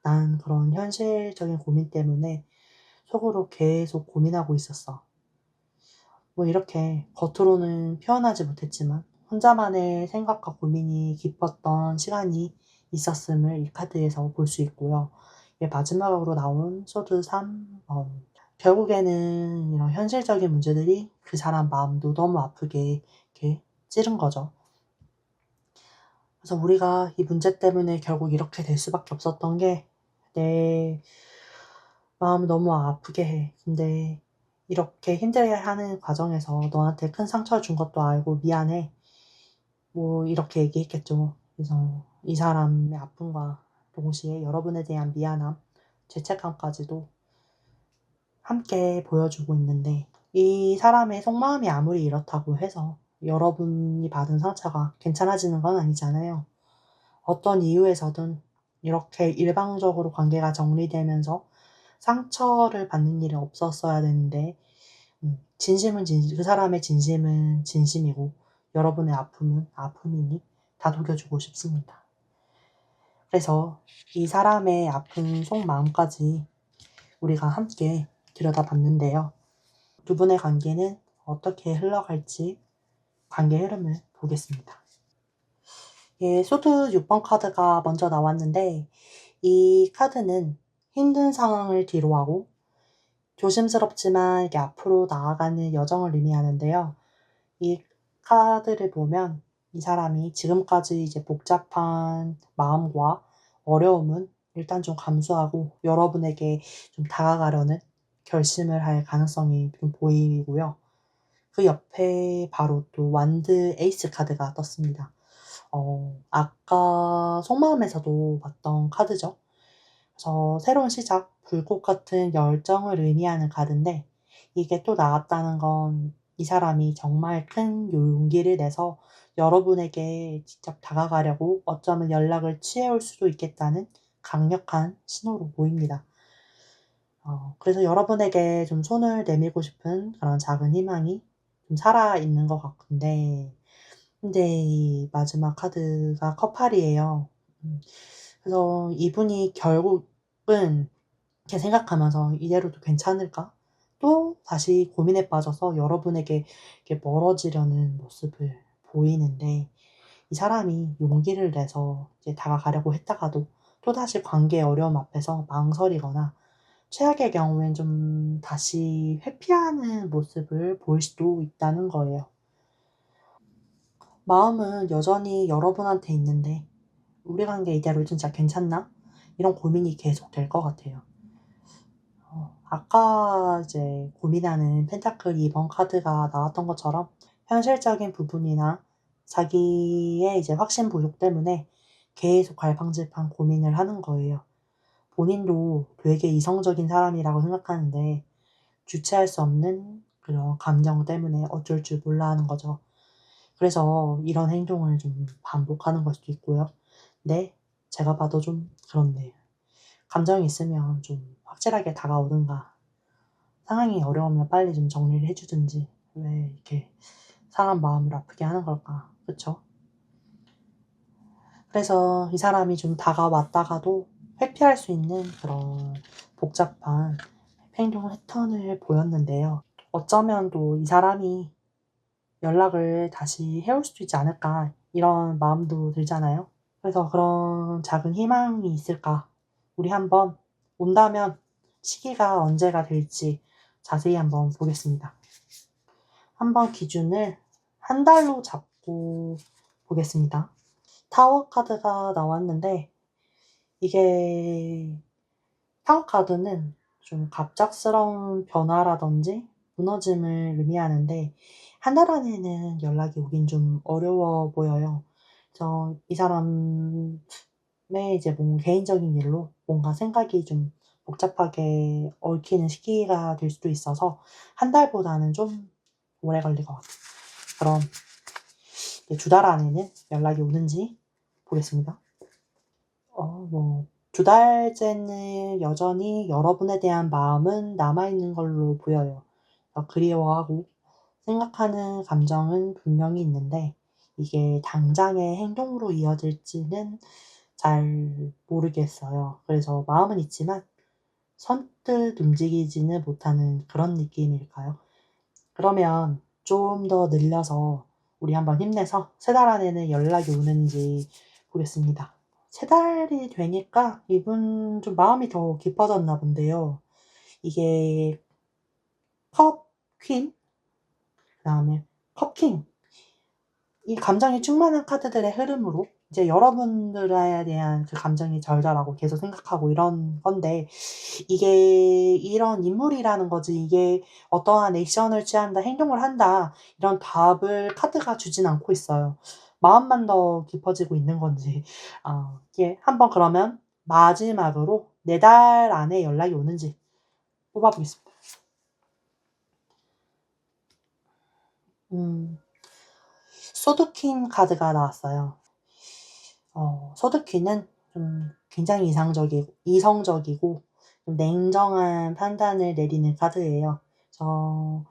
난 그런 현실적인 고민 때문에 속으로 계속 고민하고 있었어. 뭐 이렇게 겉으로는 표현하지 못했지만 혼자만의 생각과 고민이 깊었던 시간이 있었음을 이 카드에서 볼 수 있고요. 이게 마지막으로 나온 소드 3번. 결국에는 이런 현실적인 문제들이 그 사람 마음도 너무 아프게 이렇게 찌른 거죠. 그래서 우리가 이 문제 때문에 결국 이렇게 될 수밖에 없었던 게 내 마음을 너무 아프게 해. 근데 이렇게 힘들게 하는 과정에서 너한테 큰 상처를 준 것도 알고 미안해. 뭐 이렇게 얘기했겠죠. 그래서 이 사람의 아픔과 동시에 여러분에 대한 미안함, 죄책감까지도 함께 보여주고 있는데, 이 사람의 속마음이 아무리 이렇다고 해서 여러분이 받은 상처가 괜찮아지는 건 아니잖아요. 어떤 이유에서든 이렇게 일방적으로 관계가 정리되면서 상처를 받는 일이 없었어야 되는데, 진심은 진심, 그 사람의 진심은 진심이고 여러분의 아픔은 아픔이니 다독여주고 싶습니다. 그래서 이 사람의 아픈 속마음까지 우리가 함께 들여다봤는데요. 두 분의 관계는 어떻게 흘러갈지 관계 흐름을 보겠습니다. 예, 소드 6번 카드가 먼저 나왔는데, 이 카드는 힘든 상황을 뒤로하고 조심스럽지만 이게 앞으로 나아가는 여정을 의미하는데요. 이 카드를 보면 이 사람이 지금까지 이제 복잡한 마음과 어려움은 일단 좀 감수하고 여러분에게 좀 다가가려는 결심을 할 가능성이 좀 보이고요. 그 옆에 바로 또 완드 에이스 카드가 떴습니다. 아까 속마음에서도 봤던 카드죠. 그래서 새로운 시작, 불꽃 같은 열정을 의미하는 카드인데, 이게 또 나왔다는 건 이 사람이 정말 큰 용기를 내서 여러분에게 직접 다가가려고 어쩌면 연락을 취해올 수도 있겠다는 강력한 신호로 보입니다. 그래서 여러분에게 좀 손을 내밀고 싶은 그런 작은 희망이 좀 살아있는 것 같은데, 근데 이 마지막 카드가 커팔이에요. 음, 그래서 이분이 결국은 이렇게 생각하면서 '이대로도 괜찮을까?' 또 다시 고민에 빠져서 여러분에게 이렇게 멀어지려는 모습을 보이는데, 이 사람이 용기를 내서 이제 다가가려고 했다가도 또다시 관계의 어려움 앞에서 망설이거나 최악의 경우엔 좀 다시 회피하는 모습을 보일 수도 있다는 거예요. 마음은 여전히 여러분한테 있는데 '우리 관계 이대로 진짜 괜찮나?' 이런 고민이 계속될 것 같아요. 아까 이제 고민하는 펜타클 2번 카드가 나왔던 것처럼 현실적인 부분이나 자기의 이제 확신 부족 때문에 계속 갈팡질팡 고민을 하는 거예요. 본인도 되게 이성적인 사람이라고 생각하는데 주체할 수 없는 그런 감정 때문에 어쩔 줄 몰라 하는 거죠. 그래서 이런 행동을 좀 반복하는 걸 수도 있고요. 네, 제가 봐도 좀 그렇네요. 감정이 있으면 좀 확실하게 다가오든가, 상황이 어려우면 빨리 좀 정리를 해 주든지, 왜 이렇게 사람 마음을 아프게 하는 걸까? 그쵸? 그래서 이 사람이 좀 다가왔다가도 회피할 수 있는 그런 복잡한 행동 패턴을 보였는데요. 어쩌면 또 이 사람이 연락을 다시 해올 수도 있지 않을까 이런 마음도 들잖아요. 그래서 그런 작은 희망이 있을까? 우리 한번 온다면 시기가 언제가 될지 자세히 한번 보겠습니다. 한번 기준을 한 달로 잡고 보겠습니다. 타워 카드가 나왔는데 이게 타워 카드는 좀 갑작스러운 변화라든지 무너짐을 의미하는데 한 달 안에는 연락이 오긴 좀 어려워 보여요. 그래서 이 사람의 이제 개인적인 일로 뭔가 생각이 좀 복잡하게 얽히는 시기가 될 수도 있어서 한 달보다는 좀 오래 걸릴 것 같아요. 그럼 두 달 안에는 연락이 오는지 보겠습니다. 두 달째는 여전히 여러분에 대한 마음은 남아있는 걸로 보여요. 그리워하고 생각하는 감정은 분명히 있는데 이게 당장의 행동으로 이어질지는 잘 모르겠어요. 그래서 마음은 있지만 선뜻 움직이지는 못하는 그런 느낌일까요? 그러면 좀 더 늘려서 우리 한번 힘내서 3달 안에는 연락이 오는지 보겠습니다. 3달이 되니까 이분 좀 마음이 더 깊어졌나 본데요. 이게 컵 퀸, 그다음에 컵 킹. 이 감정이 충만한 카드들의 흐름으로 이제 여러분들에 대한 그 감정이 절절하고 계속 생각하고 이런 건데 이게 이런 인물이라는 거지 이게 어떠한 액션을 취한다, 행동을 한다 이런 답을 카드가 주진 않고 있어요. 마음만 더 깊어지고 있는 건지. 이게 한번 그러면 마지막으로 4달 안에 연락이 오는지 뽑아 보겠습니다. 소드퀸 카드가 나왔어요. 소드퀸은 좀 굉장히 이성적이고 좀 냉정한 판단을 내리는 카드예요. 그래서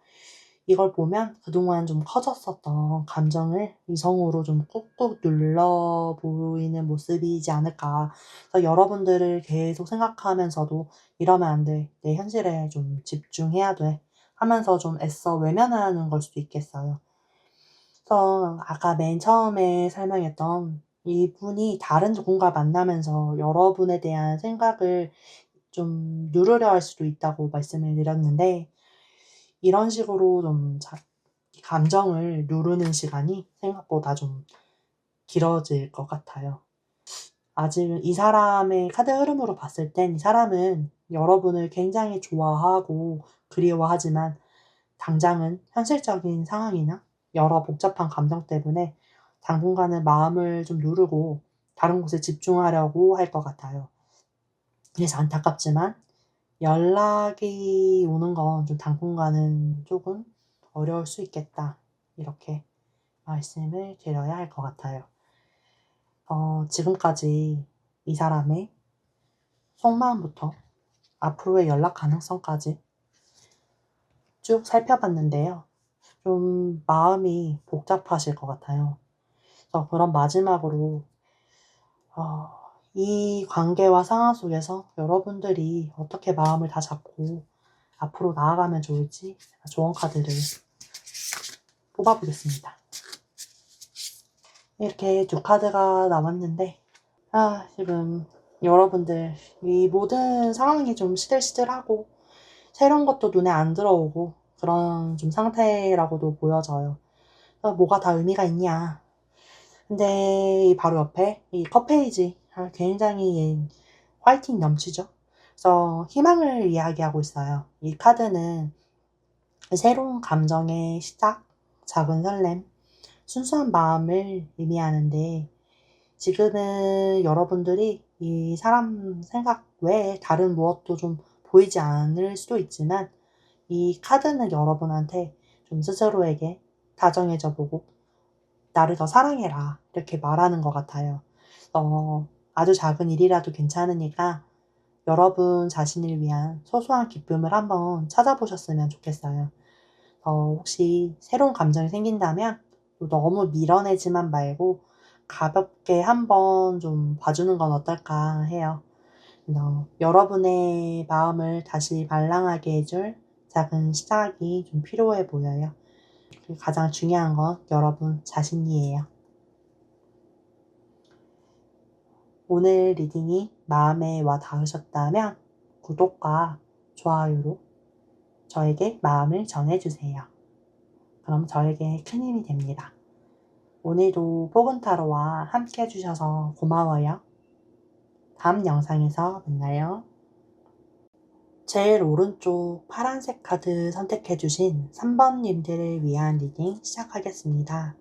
이걸 보면 그동안 좀 커졌었던 감정을 이성으로 좀 꾹꾹 눌러 보이는 모습이지 않을까. 그래서 여러분들을 계속 생각하면서도 '이러면 안 돼. 내 현실에 좀 집중해야 돼.' 하면서 좀 애써 외면하는 걸 수도 있겠어요. 그래서 아까 맨 처음에 설명했던 이분이 다른 누군가 만나면서 여러분에 대한 생각을 좀 누르려 할 수도 있다고 말씀을 드렸는데 이런 식으로 좀 감정을 누르는 시간이 생각보다 좀 길어질 것 같아요. 아직 이 사람의 카드 흐름으로 봤을 땐 이 사람은 여러분을 굉장히 좋아하고 그리워하지만 당장은 현실적인 상황이나 여러 복잡한 감정 때문에 당분간은 마음을 좀 누르고 다른 곳에 집중하려고 할 것 같아요. 그래서 안타깝지만 연락이 오는 건 좀 당분간은 조금 어려울 수 있겠다. 이렇게 말씀을 드려야 할 것 같아요. 지금까지 이 사람의 속마음부터 앞으로의 연락 가능성까지 쭉 살펴봤는데요. 좀 마음이 복잡하실 것 같아요. 그래서 그럼 마지막으로 어 이 관계와 상황 속에서 여러분들이 어떻게 마음을 다잡고 앞으로 나아가면 좋을지 조언 카드를 뽑아 보겠습니다. 이렇게 두 카드가 나왔는데 지금 여러분들 이 모든 상황이 좀 시들시들하고 새로운 것도 눈에 안 들어오고 그런 좀 상태라고도 보여져요. 뭐가 다 의미가 있냐. 근데 이 바로 옆에 이 컵 페이지 굉장히 화이팅 넘치죠. 그래서 희망을 이야기하고 있어요. 이 카드는 새로운 감정의 시작, 작은 설렘, 순수한 마음을 의미하는데 지금은 여러분들이 이 사람 생각 외에 다른 무엇도 좀 보이지 않을 수도 있지만 이 카드는 여러분한테 좀 스스로에게 다정해져 보고 나를 더 사랑해라 이렇게 말하는 것 같아요. 아주 작은 일이라도 괜찮으니까 여러분 자신을 위한 소소한 기쁨을 한번 찾아보셨으면 좋겠어요. 혹시 새로운 감정이 생긴다면 너무 밀어내지만 말고 가볍게 한번 좀 봐주는 건 어떨까 해요. 여러분의 마음을 다시 발랑하게 해줄 작은 시작이 좀 필요해 보여요. 그리고 가장 중요한 건 여러분 자신이에요. 오늘 리딩이 마음에 와 닿으셨다면 구독과 좋아요로 저에게 마음을 전해주세요. 그럼 저에게 큰 힘이 됩니다. 오늘도 포근타로와 함께 해주셔서 고마워요. 다음 영상에서 만나요. 제일 오른쪽 파란색 카드 선택해주신 3번님들을 위한 리딩 시작하겠습니다.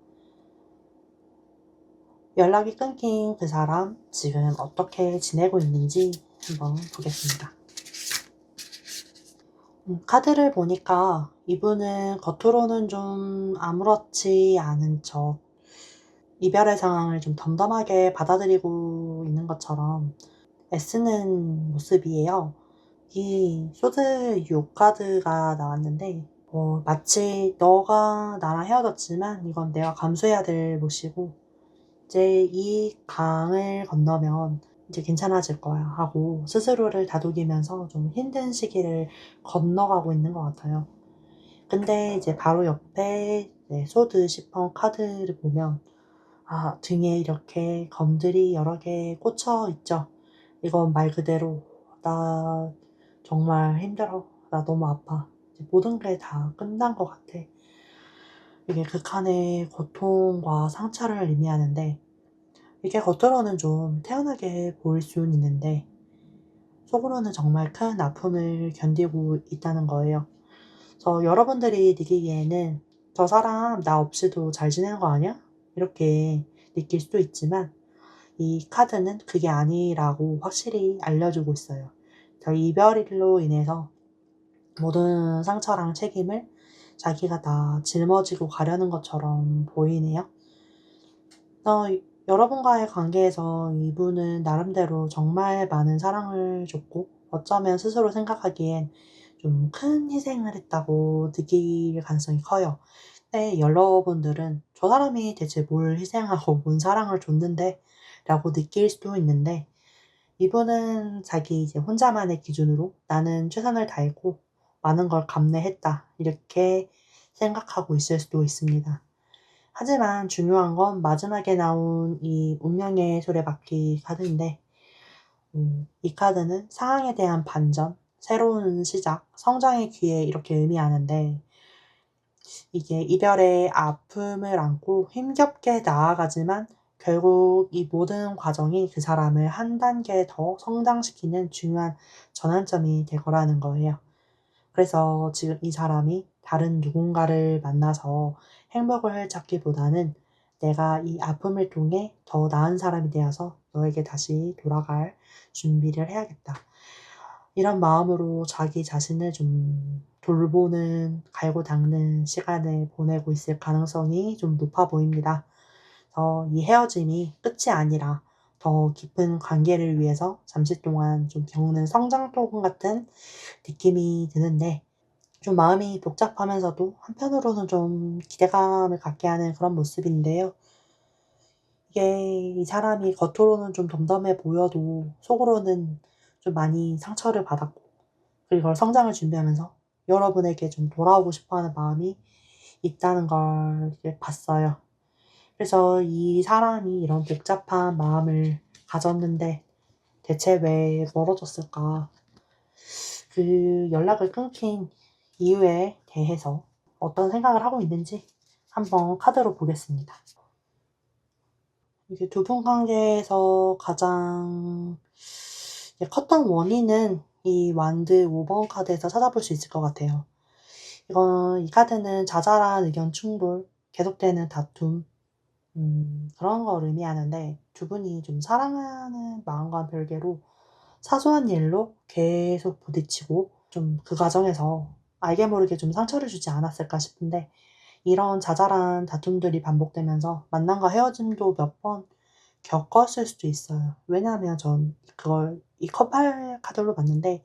연락이 끊긴 그 사람 지금 어떻게 지내고 있는지 한번 보겠습니다. 카드를 보니까 이분은 겉으로는 좀 아무렇지 않은 척 이별의 상황을 좀 덤덤하게 받아들이고 있는 것처럼 애쓰는 모습이에요. 이 소드 6 카드가 나왔는데 마치 너가 나랑 헤어졌지만 이건 내가 감수해야 될 몫이고 이제 이 강을 건너면 이제 괜찮아질 거야 하고 스스로를 다독이면서 좀 힘든 시기를 건너가고 있는 것 같아요. 근데 이제 바로 옆에 소드 10번 카드를 보면 등에 이렇게 검들이 여러 개 꽂혀 있죠. 이건 말 그대로 나 정말 힘들어. 나 너무 아파. 이제 모든 게 다 끝난 것 같아. 이게 극한의 고통과 상처를 의미하는데 이게 겉으로는 좀 태연하게 보일 수는 있는데 속으로는 정말 큰 아픔을 견디고 있다는 거예요. 그래서 여러분들이 느끼기에는 저 사람 나 없이도 잘 지내는 거 아니야? 이렇게 느낄 수도 있지만 이 카드는 그게 아니라고 확실히 알려주고 있어요. 저 이별로 인해서 모든 상처랑 책임을 자기가 다 짊어지고 가려는 것처럼 보이네요. 여러분과의 관계에서 이분은 나름대로 정말 많은 사랑을 줬고 어쩌면 스스로 생각하기엔 좀 큰 희생을 했다고 느낄 가능성이 커요. 근데 여러분들은 저 사람이 대체 뭘 희생하고 뭔 사랑을 줬는데 라고 느낄 수도 있는데 이분은 자기 이제 혼자만의 기준으로 나는 최선을 다했고 많은 걸 감내했다 이렇게 생각하고 있을 수도 있습니다. 하지만 중요한 건 마지막에 나온 이 운명의 수레바퀴 카드인데 이 카드는 상황에 대한 반전, 새로운 시작, 성장의 기회 이렇게 의미하는데 이게 이별의 아픔을 안고 힘겹게 나아가지만 결국 이 모든 과정이 그 사람을 한 단계 더 성장시키는 중요한 전환점이 될 거라는 거예요. 그래서 지금 이 사람이 다른 누군가를 만나서 행복을 찾기보다는 내가 이 아픔을 통해 더 나은 사람이 되어서 너에게 다시 돌아갈 준비를 해야겠다. 이런 마음으로 자기 자신을 좀 돌보는, 갈고 닦는 시간을 보내고 있을 가능성이 좀 높아 보입니다. 이 헤어짐이 끝이 아니라 더 깊은 관계를 위해서 잠시 동안 좀 겪는 성장통 같은 느낌이 드는데 좀 마음이 복잡하면서도 한편으로는 좀 기대감을 갖게 하는 그런 모습인데요. 이게 이 사람이 겉으로는 좀 덤덤해 보여도 속으로는 좀 많이 상처를 받았고 그리고 그걸 성장을 준비하면서 여러분에게 좀 돌아오고 싶어 하는 마음이 있다는 걸 이제 봤어요. 그래서 이 사람이 이런 복잡한 마음을 가졌는데 대체 왜 멀어졌을까? 그 연락을 끊긴 이유에 대해서 어떤 생각을 하고 있는지 한번 카드로 보겠습니다. 이게 두 분 관계에서 가장 컸던 원인은 이 완드 5번 카드에서 찾아볼 수 있을 것 같아요. 이 카드는 자잘한 의견 충돌, 계속되는 다툼, 그런 걸 의미하는데 두 분이 좀 사랑하는 마음과는 별개로 사소한 일로 계속 부딪히고 좀 그 과정에서 알게 모르게 좀 상처를 주지 않았을까 싶은데 이런 자잘한 다툼들이 반복되면서 만남과 헤어짐도 몇 번 겪었을 수도 있어요. 왜냐하면 전 그걸 이 커플 카드로 봤는데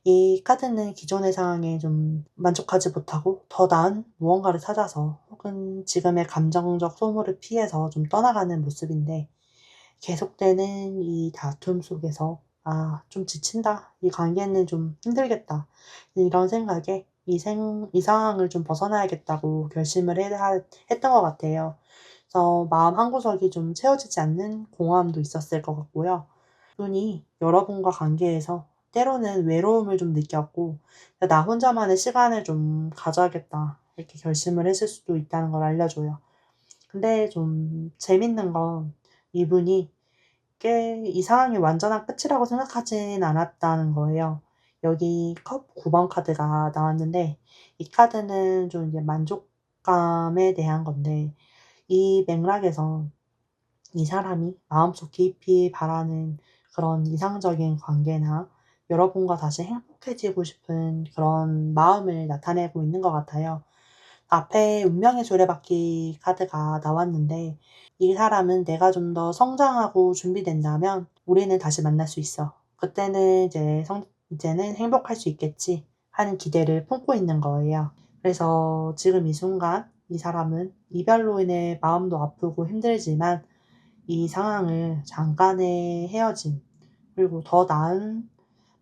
이 카드는 기존의 상황에 좀 만족하지 못하고 더 나은 무언가를 찾아서 혹은 지금의 감정적 소모를 피해서 좀 떠나가는 모습인데, 계속되는 이 다툼 속에서 '아 좀 지친다. 이 관계는 좀 힘들겠다.' 이런 생각에 이 상황을 좀 벗어나야겠다고 결심을 했던 것 같아요. 그래서 마음 한구석이 좀 채워지지 않는 공허함도 있었을 것 같고요. 분이 여러분과 관계에서 때로는 외로움을 좀 느꼈고 '나 혼자만의 시간을 좀 가져야겠다.' 이렇게 결심을 했을 수도 있다는 걸 알려줘요. 근데 좀 재밌는 건 이분이 꽤 이 상황이 완전한 끝이라고 생각하진 않았다는 거예요. 여기 컵 9번 카드가 나왔는데, 이 카드는 좀 이제 만족감에 대한 건데, 이 맥락에서 이 사람이 마음속 깊이 바라는 그런 이상적인 관계나 여러분과 다시 행복해지고 싶은 그런 마음을 나타내고 있는 것 같아요. 앞에 운명의 수레바퀴 카드가 나왔는데, 이 사람은 "내가 좀 더 성장하고 준비된다면 우리는 다시 만날 수 있어. 그때는 이제는 행복할 수 있겠지." 하는 기대를 품고 있는 거예요. 그래서 지금 이 순간 이 사람은 이별로 인해 마음도 아프고 힘들지만 이 상황을 잠깐의 헤어짐, 그리고 더 나은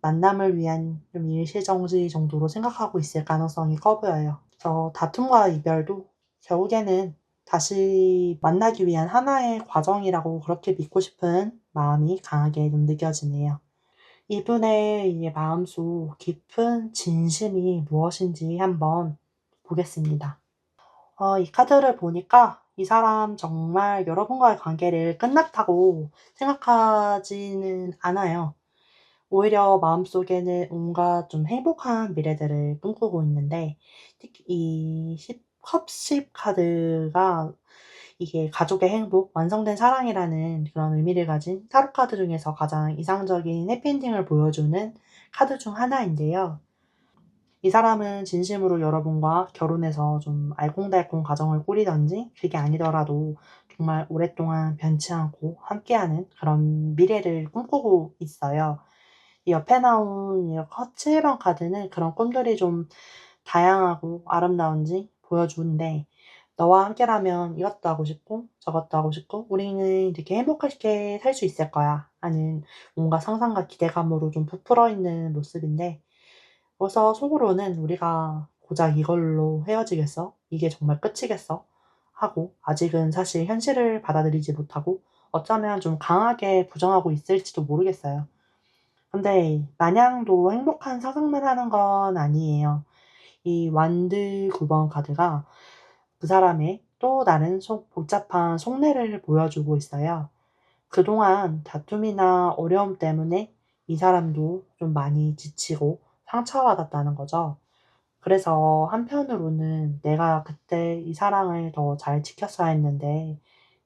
만남을 위한 좀 일시정지 정도로 생각하고 있을 가능성이 커 보여요. 그래서 다툼과 이별도 결국에는 다시 만나기 위한 하나의 과정이라고 그렇게 믿고 싶은 마음이 강하게 좀 느껴지네요. 이분의 이 마음속 깊은 진심이 무엇인지 한번 보겠습니다. 이 카드를 보니까 이 사람 정말 여러분과의 관계를 끝났다고 생각하지는 않아요. 오히려 마음속에는 온갖 좀 행복한 미래들을 꿈꾸고 있는데, 특히 이 컵십 카드가 이게 가족의 행복, 완성된 사랑이라는 그런 의미를 가진 타로 카드 중에서 가장 이상적인 해피엔딩을 보여주는 카드 중 하나인데요. 이 사람은 진심으로 여러분과 결혼해서 좀 알콩달콩 가정을 꾸리든지, 그게 아니더라도 정말 오랫동안 변치 않고 함께하는 그런 미래를 꿈꾸고 있어요. 이 옆에 나온 이 거칠한 카드는 그런 꿈들이 좀 다양하고 아름다운지 보여주는데, "너와 함께라면 이것도 하고 싶고 저것도 하고 싶고 우리는 이렇게 행복하게 살 수 있을 거야." 하는 뭔가 상상과 기대감으로 좀 부풀어 있는 모습인데, 그래서 속으로는 '우리가 고작 이걸로 헤어지겠어? 이게 정말 끝이겠어?' 하고, 아직은 사실 현실을 받아들이지 못하고 어쩌면 좀 강하게 부정하고 있을지도 모르겠어요. 근데 마냥도 행복한 상상만 하는 건 아니에요. 이 완드 9번 카드가 그 사람의 또 다른 복잡한 속내를 보여주고 있어요. 그동안 다툼이나 어려움 때문에 이 사람도 좀 많이 지치고 상처받았다는 거죠. 그래서 한편으로는 '내가 그때 이 사랑을 더 잘 지켰어야 했는데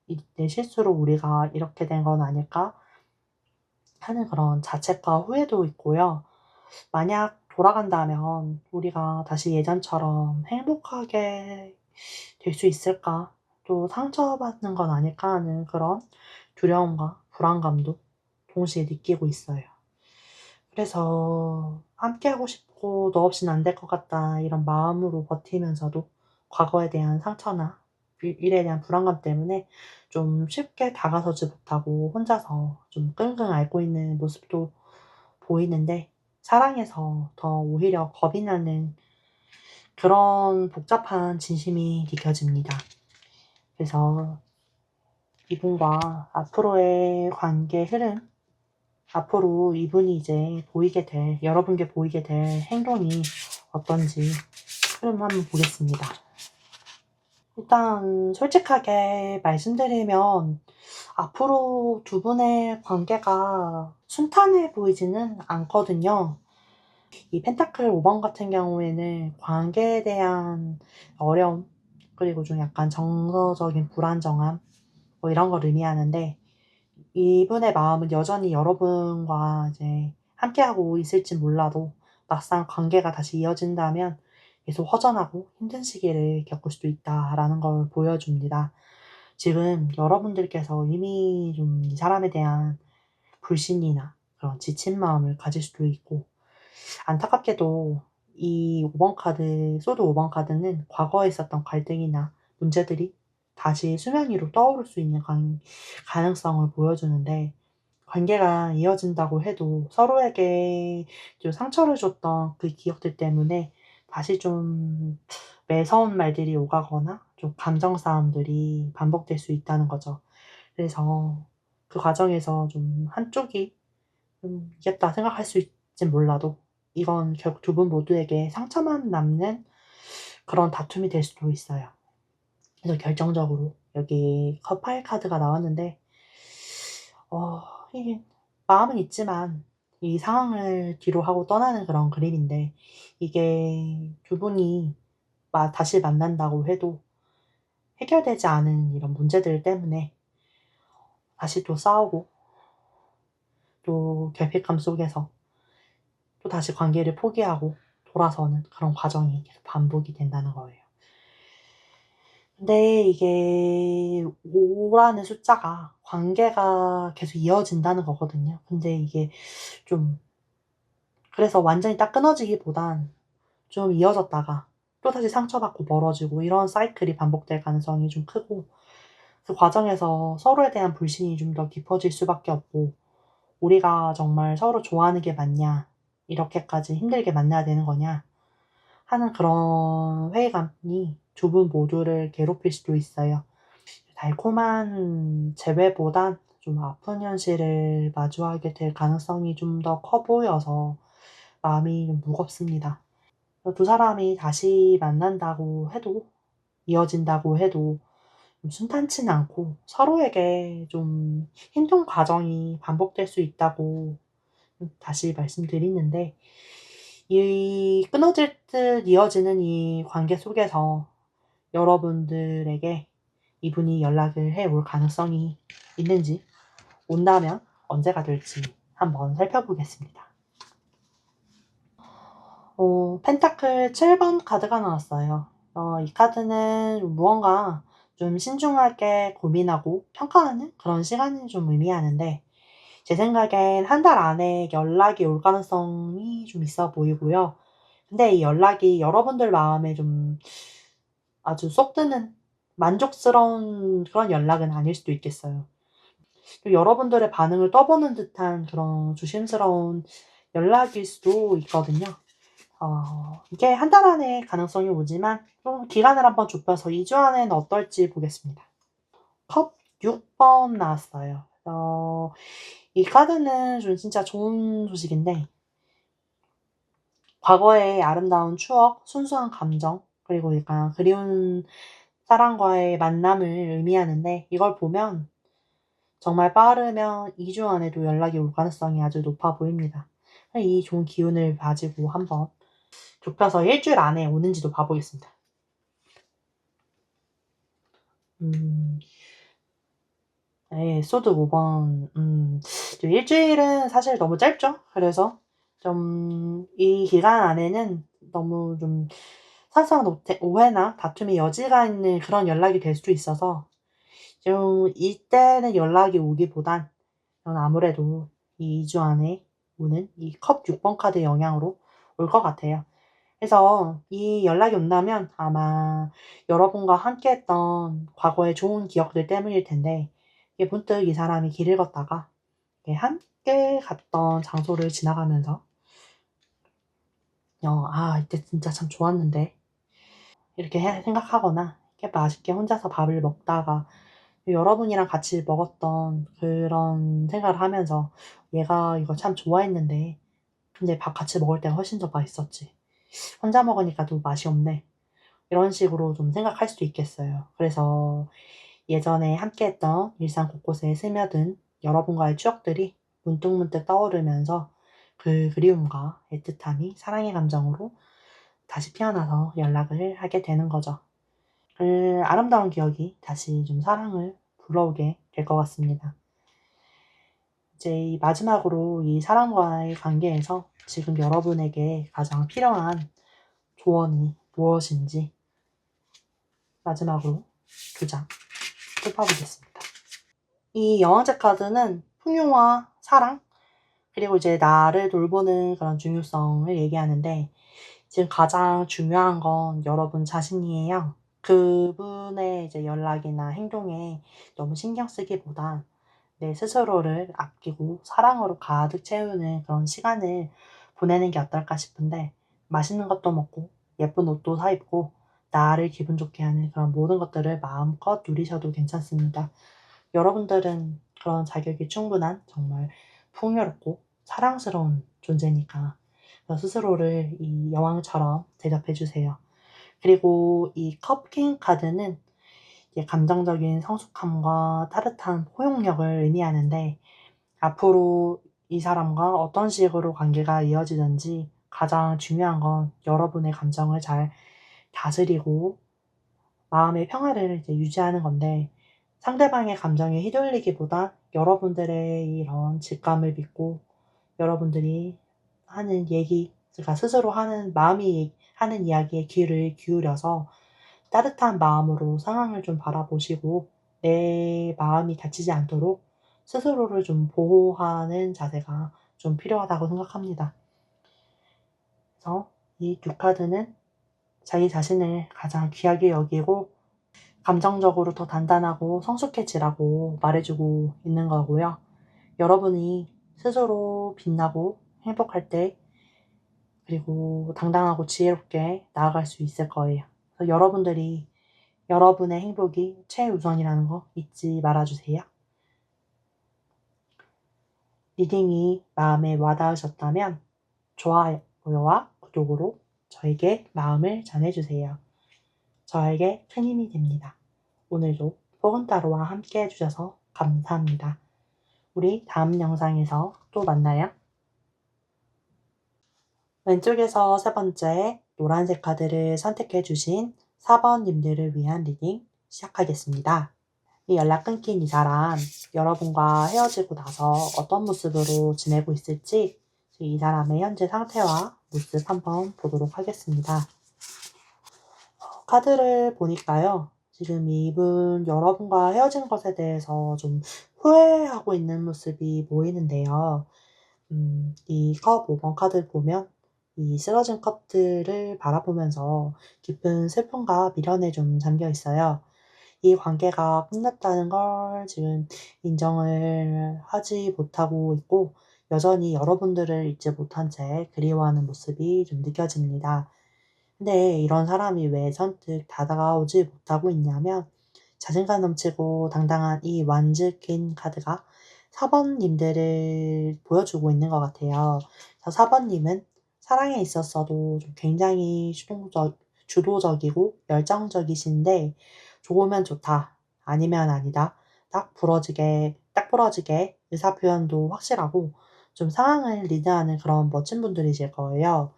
이 내 실수로 우리가 이렇게 된 건 아닐까?' 하는 그런 자책과 후회도 있고요. 만약 돌아간다면 '우리가 다시 예전처럼 행복하게 될 수 있을까? 또 상처받는 건 아닐까?' 하는 그런 두려움과 불안감도 동시에 느끼고 있어요. 그래서 '함께하고 싶고 너 없이는 안 될 것 같다.' 이런 마음으로 버티면서도 과거에 대한 상처나 미래에 대한 불안감 때문에 좀 쉽게 다가서지 못하고 혼자서 좀 끙끙 앓고 있는 모습도 보이는데, 사랑에서 더 오히려 겁이 나는 그런 복잡한 진심이 느껴집니다. 그래서 이분과 앞으로의 관계 흐름, 앞으로 이분이 이제 여러분께 보이게 될 행동이 어떤지 흐름 한번 보겠습니다. 일단 솔직하게 말씀드리면 앞으로 두 분의 관계가 순탄해 보이지는 않거든요. 이 펜타클 5번 같은 경우에는 관계에 대한 어려움, 그리고 좀 약간 정서적인 불안정함, 뭐 이런 걸 의미하는데, 이분의 마음은 여전히 여러분과 이제 함께하고 있을진 몰라도 막상 관계가 다시 이어진다면 계속 허전하고 힘든 시기를 겪을 수도 있다라는 걸 보여줍니다. 지금 여러분들께서 이미 좀 이 사람에 대한 불신이나 그런 지친 마음을 가질 수도 있고, 안타깝게도 이 5번 카드, 소드 5번 카드는 과거에 있었던 갈등이나 문제들이 다시 수면 위로 떠오를 수 있는 가능성을 보여주는데, 관계가 이어진다고 해도 서로에게 좀 상처를 줬던 그 기억들 때문에 다시 좀 매서운 말들이 오가거나 좀 감정 싸움들이 반복될 수 있다는 거죠. 그래서 그 과정에서 좀 한쪽이 이겼다 생각할 수 있진 몰라도 이건 결국 두 분 모두에게 상처만 남는 그런 다툼이 될 수도 있어요. 그래서 결정적으로 여기 컵8 카드가 나왔는데, 어, 이게 마음은 있지만 이 상황을 뒤로 하고 떠나는 그런 그림인데, 이게 두 분이 다시 만난다고 해도 해결되지 않은 이런 문제들 때문에 다시 또 싸우고 또 결핍감 속에서 또 다시 관계를 포기하고 돌아서는 그런 과정이 계속 반복이 된다는 거예요. 근데 이게 5라는 숫자가 관계가 계속 이어진다는 거거든요. 근데 이게 좀, 그래서 완전히 딱 끊어지기보단 좀 이어졌다가 또다시 상처받고 멀어지고 이런 사이클이 반복될 가능성이 좀 크고, 그 과정에서 서로에 대한 불신이 좀 더 깊어질 수밖에 없고, 우리가 정말 서로 좋아하는 게 맞냐, 이렇게까지 힘들게 만나야 되는 거냐 하는 그런 회의감이 두 분 모두를 괴롭힐 수도 있어요. 달콤한 재회보단 좀 아픈 현실을 마주하게 될 가능성이 좀 더 커 보여서 마음이 좀 무겁습니다. 두 사람이 다시 만난다고 해도, 이어진다고 해도 좀 순탄치는 않고 서로에게 좀 힘든 과정이 반복될 수 있다고 다시 말씀드리는데, 이 끊어질 듯 이어지는 이 관계 속에서 여러분들에게 이분이 연락을 해 올 가능성이 있는지, 온다면 언제가 될지 한번 살펴보겠습니다. 펜타클 7번 카드가 나왔어요. 이 카드는 무언가 좀 신중하게 고민하고 평가하는 그런 시간을 좀 의미하는데, 제 생각엔 한 달 안에 연락이 올 가능성이 좀 있어 보이고요. 근데 이 연락이 여러분들 마음에 좀 아주 쏙 드는 만족스러운 그런 연락은 아닐 수도 있겠어요. 또 여러분들의 반응을 떠보는 듯한 그런 조심스러운 연락일 수도 있거든요. 이게 한 달 안에 가능성이 오지만 좀 기간을 한번 좁혀서 2주 안에는 어떨지 보겠습니다. 컵 6번 나왔어요. 이 카드는 좀 진짜 좋은 소식인데, 과거의 아름다운 추억, 순수한 감정, 그리고 약간 그리운 사람과의 만남을 의미하는데, 이걸 보면 정말 빠르면 2주 안에도 연락이 올 가능성이 아주 높아 보입니다. 이 좋은 기운을 가지고 한번 좁혀서 1주일 안에 오는지도 봐보겠습니다. 음, 네, 소드 5번. 일주일은 사실 너무 짧죠? 그래서 좀 이 기간 안에는 너무 좀 사소한 오해나 다툼의 여지가 있는 그런 연락이 될 수도 있어서, 좀 이때는 연락이 오기보단 저는 아무래도 이 2주 안에 오는 이 컵 6번 카드의 영향으로 올 것 같아요. 그래서 이 연락이 온다면 아마 여러분과 함께했던 과거의 좋은 기억들 때문일 텐데, 이게 문득 이 사람이 길을 걷다가 함께 갔던 장소를 지나가면서 이때 진짜 참 좋았는데 이렇게 생각하거나, 이렇게 맛있게 혼자서 밥을 먹다가 여러분이랑 같이 먹었던 그런 생각을 하면서, 얘가 이거 참 좋아했는데 근데 밥 같이 먹을 때가 훨씬 더 맛있었지, 혼자 먹으니까 또 맛이 없네, 이런 식으로 좀 생각할 수도 있겠어요. 그래서 예전에 함께했던 일상 곳곳에 스며든 여러분과의 추억들이 문득문득 떠오르면서 그 그리움과 애틋함이 사랑의 감정으로 다시 피어나서 연락을 하게 되는 거죠. 그 아름다운 기억이 다시 좀 사랑을 불러오게 될 것 같습니다. 이제 마지막으로 이 사람과의 관계에서 지금 여러분에게 가장 필요한 조언이 무엇인지 마지막으로 2장 뜯어보겠습니다. 이 영화제 카드는 풍요와 사랑, 그리고 이제 나를 돌보는 그런 중요성을 얘기하는데 지금 가장 중요한 건 여러분 자신이에요. 그분의 이제 연락이나 행동에 너무 신경 쓰기보다 내 스스로를 아끼고 사랑으로 가득 채우는 그런 시간을 보내는 게 어떨까 싶은데 맛있는 것도 먹고 예쁜 옷도 사 입고 나를 기분 좋게 하는 그런 모든 것들을 마음껏 누리셔도 괜찮습니다. 여러분들은 그런 자격이 충분한 정말 풍요롭고 사랑스러운 존재니까 스스로를 이 여왕처럼 대접해 주세요. 그리고 이 컵킹 카드는 이제 감정적인 성숙함과 따뜻한 포용력을 의미하는데 앞으로 이 사람과 어떤 식으로 관계가 이어지든지 가장 중요한 건 여러분의 감정을 잘 다스리고 마음의 평화를 이제 유지하는 건데 상대방의 감정에 휘둘리기보다 여러분들의 이런 직감을 믿고 여러분들이 하는 얘기, 그러니까 스스로 하는 마음이 하는 이야기에 귀를 기울여서 따뜻한 마음으로 상황을 좀 바라보시고 내 마음이 다치지 않도록 스스로를 좀 보호하는 자세가 좀 필요하다고 생각합니다. 그래서 이 두 카드는 자기 자신을 가장 귀하게 여기고 감정적으로 더 단단하고 성숙해지라고 말해주고 있는 거고요. 여러분이 스스로 빛나고 행복할 때 그리고 당당하고 지혜롭게 나아갈 수 있을 거예요. 그래서 여러분들이 여러분의 행복이 최우선이라는 거 잊지 말아주세요. 리딩이 마음에 와닿으셨다면 좋아요와 구독으로 저에게 마음을 전해주세요. 저에게 큰 힘이 됩니다. 오늘도 포근따로와 함께 해주셔서 감사합니다. 우리 다음 영상에서 또 만나요. 왼쪽에서 세 번째 노란색 카드를 선택해 주신 4번님들을 위한 리딩 시작하겠습니다. 이 연락 끊긴 이 사람, 여러분과 헤어지고 나서 어떤 모습으로 지내고 있을지 이 사람의 현재 상태와 모습 한번 보도록 하겠습니다. 카드를 보니까요. 지금 이분 여러분과 헤어진 것에 대해서 좀 후회하고 있는 모습이 보이는데요. 이 컵 5번 카드를 보면 이 쓰러진 컵들을 바라보면서 깊은 슬픔과 미련에 좀 잠겨 있어요. 이 관계가 끝났다는 걸 지금 인정을 하지 못하고 있고 여전히 여러분들을 잊지 못한 채 그리워하는 모습이 좀 느껴집니다. 근데 이런 사람이 왜 선뜻 다가오지 못하고 있냐면 자신감 넘치고 당당한 이 완즈퀸 카드가 4번님들을 보여주고 있는 것 같아요. 그래서 4번님은 사랑에 있었어도 좀 굉장히 주도적이고 열정적이신데 좋으면 좋다, 아니면 아니다, 딱 부러지게 의사표현도 확실하고 좀 상황을 리드하는 그런 멋진 분들이실 거예요.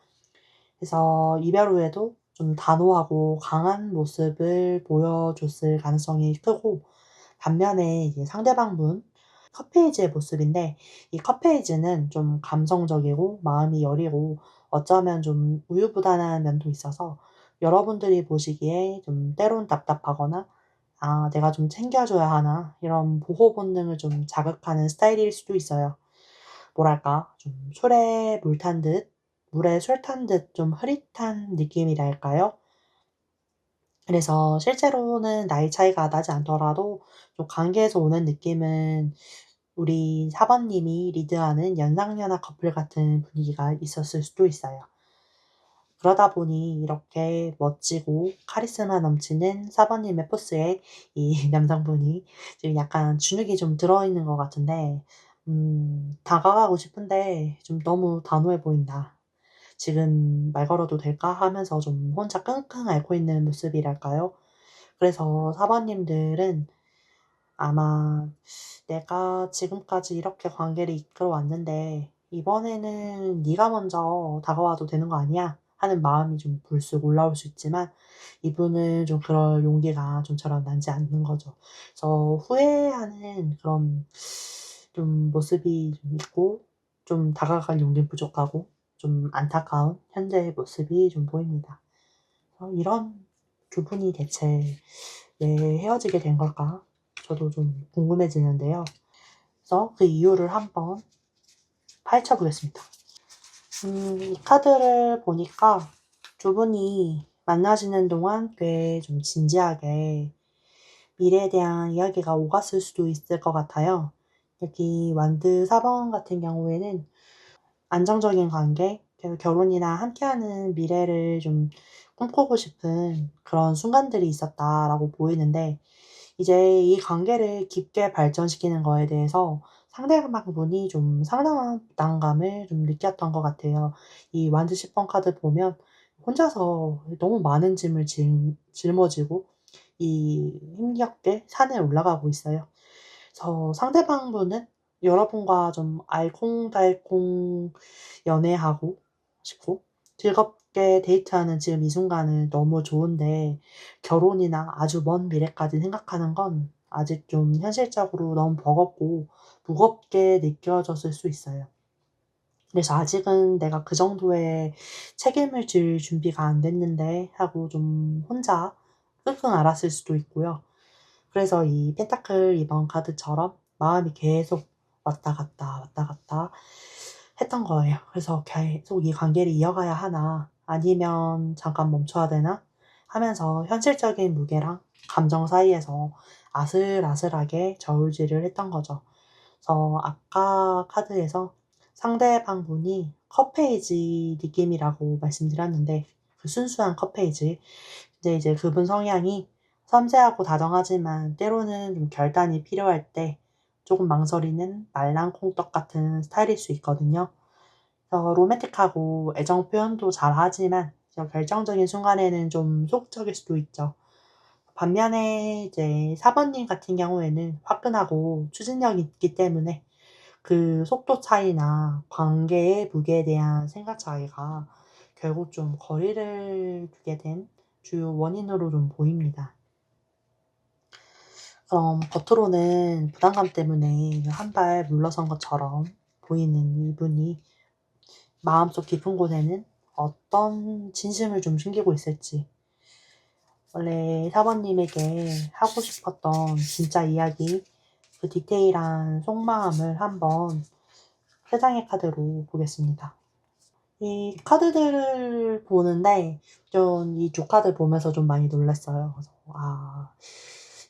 그래서 이별 후에도 좀 단호하고 강한 모습을 보여줬을 가능성이 크고 반면에 이제 상대방분 컷페이지의 모습인데 이 컷페이지는 좀 감성적이고 마음이 여리고 어쩌면 좀 우유부단한 면도 있어서 여러분들이 보시기에 좀 때론 답답하거나 '아 내가 좀 챙겨줘야 하나?' 이런 보호 본능을 좀 자극하는 스타일일 수도 있어요. 뭐랄까 좀 술에 물 탄 듯 물에 술 탄 듯 좀 흐릿한 느낌이랄까요? 그래서 실제로는 나이 차이가 나지 않더라도 좀 관계에서 오는 느낌은 우리 4번 님이 리드하는 연상연하 커플 같은 분위기가 있었을 수도 있어요. 그러다 보니 이렇게 멋지고 카리스마 넘치는 4번 님의 포스에 이 남성분이 지금 약간 주눅이 좀 들어있는 것 같은데 다가가고 싶은데 좀 너무 단호해 보인다. 지금 말 걸어도 될까 하면서 좀 혼자 끙끙 앓고 있는 모습이랄까요? 그래서 4번 님들은 아마 '내가 지금까지 이렇게 관계를 이끌어 왔는데 이번에는 네가 먼저 다가와도 되는 거 아니야?' 하는 마음이 좀 불쑥 올라올 수 있지만 이분은 좀 그럴 용기가 좀처럼 나지 않는 거죠. 그래서 후회하는 그런 좀 모습이 좀 있고 좀 다가갈 용기는 부족하고 좀 안타까운 현재의 모습이 좀 보입니다. 이런 두 분이 대체 왜 헤어지게 된 걸까? 저도 좀 궁금해지는데요. 그래서 그 이유를 한번 파헤쳐 보겠습니다. 이 카드를 보니까 두 분이 만나시는 동안 꽤 좀 진지하게 미래에 대한 이야기가 오갔을 수도 있을 것 같아요. 여기 완드 4번 같은 경우에는 안정적인 관계, 그리고 결혼이나 함께하는 미래를 좀 꿈꾸고 싶은 그런 순간들이 있었다라고 보이는데, 이제 이 관계를 깊게 발전시키는 거에 대해서 상대방분이 좀 상당한 부담감을 좀 느꼈던 것 같아요. 이 완드 10번 카드 보면 혼자서 너무 많은 짐을 짊어지고 힘겹게 산에 올라가고 있어요. 그래서 상대방분은 여러분과 좀 알콩달콩 연애하고 싶고 즐겁게 데이트하는 지금 이 순간은 너무 좋은데, 결혼이나 아주 먼 미래까지 생각하는 건 아직 좀 현실적으로 너무 버겁고 무겁게 느껴졌을 수 있어요. 그래서 아직은 내가 그 정도의 책임을 질 준비가 안 됐는데 하고 좀 혼자 끙끙 앓았을 수도 있고요. 그래서 이 펜타클 이번 카드처럼 마음이 계속 왔다 갔다 왔다 갔다 했던 거예요. 그래서 계속 이 관계를 이어가야 하나 아니면 잠깐 멈춰야 되나 하면서 현실적인 무게랑 감정 사이에서 아슬아슬하게 저울질을 했던 거죠. 그래서 아까 카드에서 상대방분이 컵페이지 느낌이라고 말씀드렸는데, 그 순수한 컵페이지. 근데 이제 그분 성향이 섬세하고 다정하지만 때로는 좀 결단이 필요할 때 조금 망설이는 말랑콩떡 같은 스타일일 수 있거든요. 그래서 로맨틱하고 애정 표현도 잘하지만 결정적인 순간에는 좀 소극적일 수도 있죠. 반면에 이제 4번님 같은 경우에는 화끈하고 추진력이 있기 때문에 그 속도 차이나 관계의 무게에 대한 생각 차이가 결국 좀 거리를 두게 된 주요 원인으로 좀 보입니다. 겉으로는 부담감 때문에 한 발 물러선 것처럼 보이는 이분이 마음속 깊은 곳에는 어떤 진심을 좀 숨기고 있을지, 원래 사번님에게 하고 싶었던 진짜 이야기, 그 디테일한 속마음을 한번 3장의 카드로 보겠습니다. 이 카드들을 보는데 좀 이 두 카드 보면서 좀 많이 놀랐어요. 그래서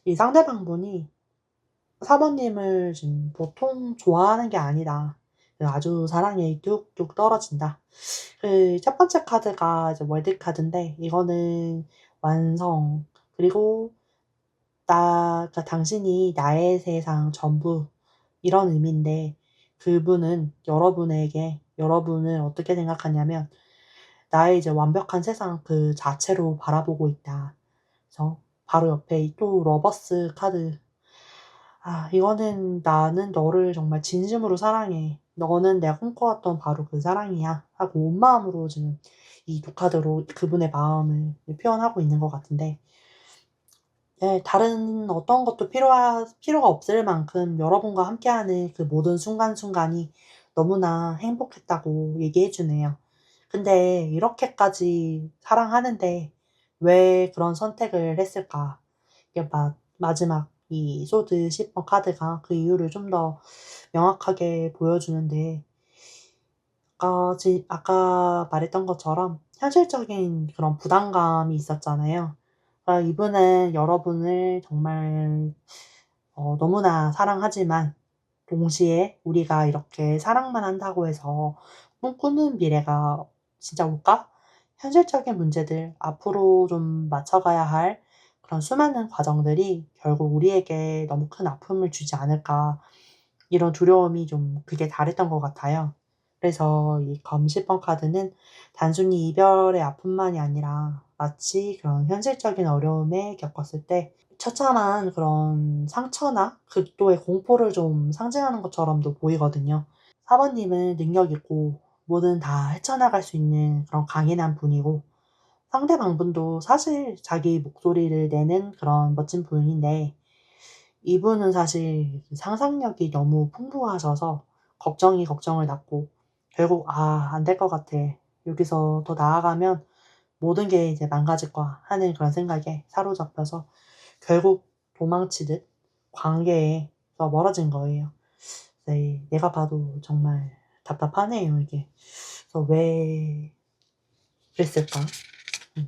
이 상대방분이 사번님을 지금 보통 좋아하는 게 아니다. 아주 사랑이 뚝뚝 떨어진다. 그 첫 번째 카드가 이제 월드 카드인데, 이거는 완성, 그리고 그러니까 당신이 나의 세상 전부, 이런 의미인데, 그분은 여러분을 어떻게 생각하냐면 나의 이제 완벽한 세상 그 자체로 바라보고 있다. 그래서 바로 옆에 이 또 러버스 카드. 이거는 나는 너를 정말 진심으로 사랑해. 너는 내가 꿈꿔왔던 바로 그 사랑이야. 하고 온 마음으로 지금 이 두 카드로 그분의 마음을 표현하고 있는 것 같은데, 예, 다른 어떤 것도 필요가 없을 만큼 여러분과 함께하는 그 모든 순간순간이 너무나 행복했다고 얘기해 주네요. 근데 이렇게까지 사랑하는데 왜 그런 선택을 했을까? 이게 마지막 이 소드 10번 카드가 그 이유를 좀 더 명확하게 보여주는데, 아까 말했던 것처럼 현실적인 그런 부담감이 있었잖아요. 이분은 여러분을 정말 너무나 사랑하지만 동시에 우리가 이렇게 사랑만 한다고 해서 꿈꾸는 미래가 진짜 올까? 현실적인 문제들, 앞으로 좀 맞춰가야 할 그런 수많은 과정들이 결국 우리에게 너무 큰 아픔을 주지 않을까, 이런 두려움이 좀 그게 다랬던 것 같아요. 그래서 이 검시번 카드는 단순히 이별의 아픔만이 아니라 마치 그런 현실적인 어려움에 겪었을 때 처참한 그런 상처나 극도의 공포를 좀 상징하는 것처럼도 보이거든요. 사번님은 능력 있고 뭐든 다 헤쳐나갈 수 있는 그런 강인한 분이고, 상대방분도 사실 자기 목소리를 내는 그런 멋진 분인데, 이분은 사실 상상력이 너무 풍부하셔서 걱정이 걱정을 낳고 결국 안 될 것 같아. 여기서 더 나아가면 모든 게 이제 망가질 거야 하는 그런 생각에 사로잡혀서 결국 도망치듯 관계에서 멀어진 거예요. 네, 내가 봐도 정말 답답하네요, 이게. 그래서 왜 그랬을까? 음.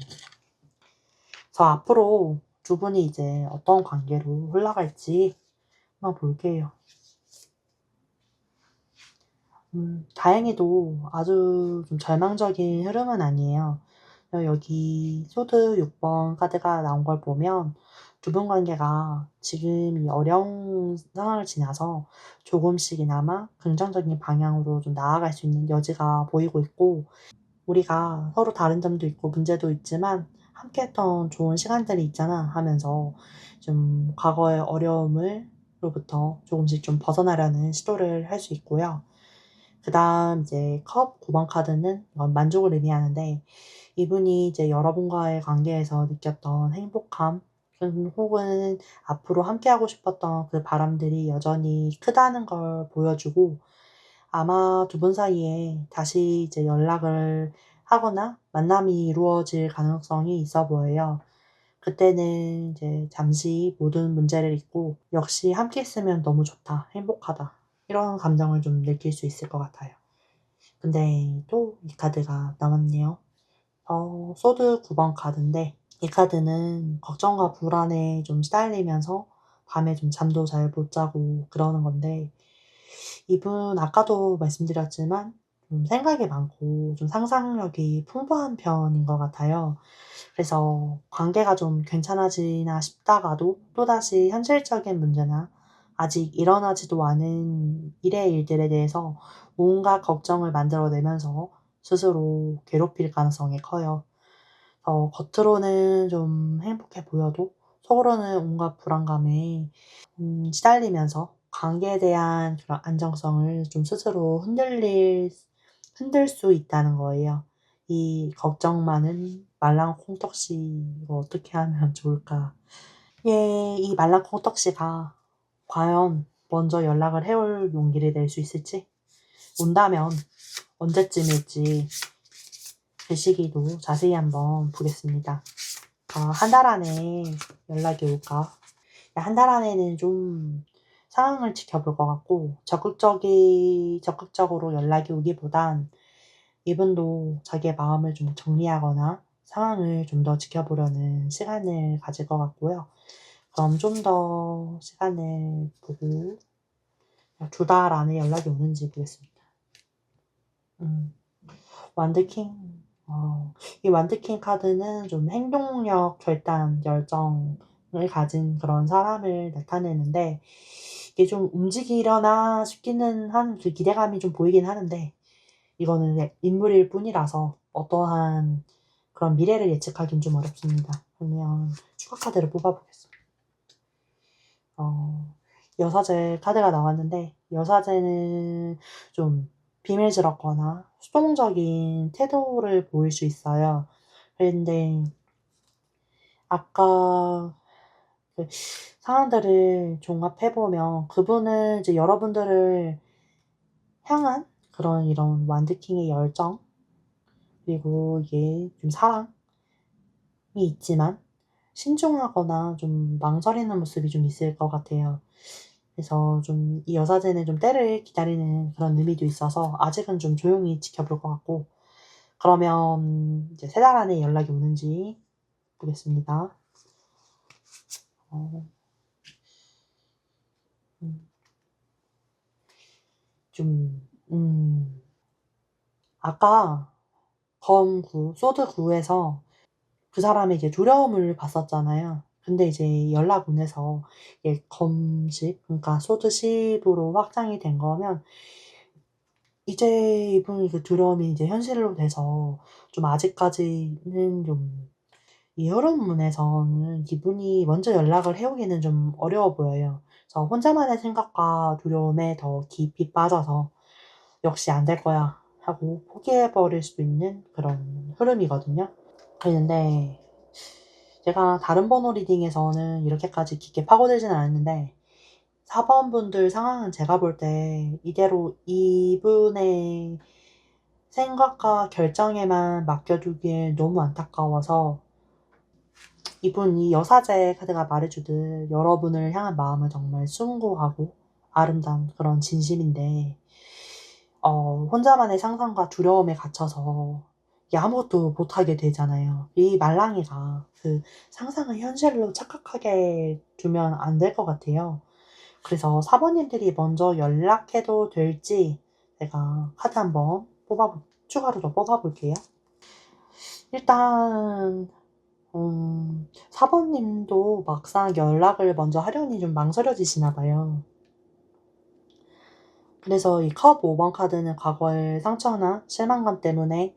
저 앞으로 두 분이 이제 어떤 관계로 흘러갈지 한번 볼게요. 다행히도 아주 좀 절망적인 흐름은 아니에요. 여기 소드 6번 카드가 나온 걸 보면 두 분 관계가 지금 이 어려운 상황을 지나서 조금씩이나마 긍정적인 방향으로 좀 나아갈 수 있는 여지가 보이고 있고, 우리가 서로 다른 점도 있고 문제도 있지만 함께 했던 좋은 시간들이 있잖아 하면서 좀 과거의 어려움으로부터 조금씩 좀 벗어나려는 시도를 할 수 있고요. 그다음 이제 컵 9번 카드는 이건 만족을 의미하는데, 이분이 이제 여러분과의 관계에서 느꼈던 행복함, 혹은 앞으로 함께하고 싶었던 그 바람들이 여전히 크다는 걸 보여주고, 아마 두 분 사이에 다시 이제 연락을 하거나 만남이 이루어질 가능성이 있어 보여요. 그때는 이제 잠시 모든 문제를 잊고 역시 함께 있으면 너무 좋다, 행복하다, 이런 감정을 좀 느낄 수 있을 것 같아요. 근데 또 이 카드가 나왔네요. 소드 9번 카드인데, 이 카드는 걱정과 불안에 좀 시달리면서 밤에 좀 잠도 잘 못 자고 그러는 건데, 이분 아까도 말씀드렸지만 좀 생각이 많고 좀 상상력이 풍부한 편인 것 같아요. 그래서 관계가 좀 괜찮아지나 싶다가도 또다시 현실적인 문제나 아직 일어나지도 않은 미래의 일들에 대해서 온갖 걱정을 만들어내면서 스스로 괴롭힐 가능성이 커요. 겉으로는 좀 행복해 보여도 속으로는 온갖 불안감에 시달리면서 관계에 대한 그런 안정성을 좀 스스로 흔들 수 있다는 거예요. 이 걱정 많은 말랑콩떡씨, 이거 어떻게 하면 좋을까? 예, 이 말랑콩떡씨가 과연 먼저 연락을 해올 용기를 낼 수 있을지, 온다면 언제쯤일지 그 시기도 자세히 한번 보겠습니다. 한 달 안에 연락이 올까? 한 달 안에는 좀 상황을 지켜볼 것 같고, 적극적으로 연락이 오기보단 이분도 자기의 마음을 좀 정리하거나 상황을 좀 더 지켜보려는 시간을 가질 것 같고요. 그럼 좀 더 시간을 보고 두 달 안에 연락이 오는지 보겠습니다. 음, 완드킹. 이 완드킹 카드는 좀 행동력, 결단, 열정을 가진 그런 사람을 나타내는데, 이게 좀 움직이려나 싶기는 한 그 기대감이 좀 보이긴 하는데, 이거는 인물일 뿐이라서 어떠한 그런 미래를 예측하기는 좀 어렵습니다. 그러면 추가 카드를 뽑아보겠습니다. 어, 여사제 카드가 나왔는데, 여사제는 좀 비밀스럽거나 수동적인 태도를 보일 수 있어요. 그런데 아까 그 상황들을 종합해보면 그분은 이제 여러분들을 향한 그런 이런 완드킹의 열정, 그리고 이게 좀 사랑이 있지만 신중하거나 좀 망설이는 모습이 좀 있을 것 같아요. 그래서 좀 이 여사제는 좀 때를 기다리는 그런 의미도 있어서 아직은 좀 조용히 지켜볼 것 같고, 그러면 이제 세 달 안에 연락이 오는지 보겠습니다. 어, 음, 좀, 아까 소드 9에서 그 사람의 이제 두려움을 봤었잖아요. 근데 이제 연락 오면서 이게 검십, 그러니까 소드 10으로 확장이 된 거면 이제 이분의 그 두려움이 이제 현실로 돼서 좀 아직까지는 좀 이 흐름문에서는 이분이 먼저 연락을 해 오기는 좀 어려워 보여요. 그래서 혼자만의 생각과 두려움에 더 깊이 빠져서 '역시 안 될 거야.' 하고 포기해 버릴 수 있는 그런 흐름이거든요. 그런데 제가 다른 번호 리딩에서는 이렇게까지 깊게 파고들지는 않았는데, 4번 분들 상황은 제가 볼 때 이대로 이분의 생각과 결정에만 맡겨두기엔 너무 안타까워서, 이분이 여사제 카드가 말해주듯 여러분을 향한 마음은 정말 숭고하고 아름다운 그런 진심인데, 혼자만의 상상과 두려움에 갇혀서 이게 아무것도 못하게 되잖아요. 이 말랑이가 그 상상을 현실로 착각하게 두면 안 될 것 같아요. 그래서 사모님들이 먼저 연락해도 될지 제가 카드 한번 추가로 더 뽑아볼게요. 일단, 사모님도 막상 연락을 먼저 하려니 좀 망설여지시나 봐요. 그래서 이 컵 5번 카드는 과거의 상처나 실망감 때문에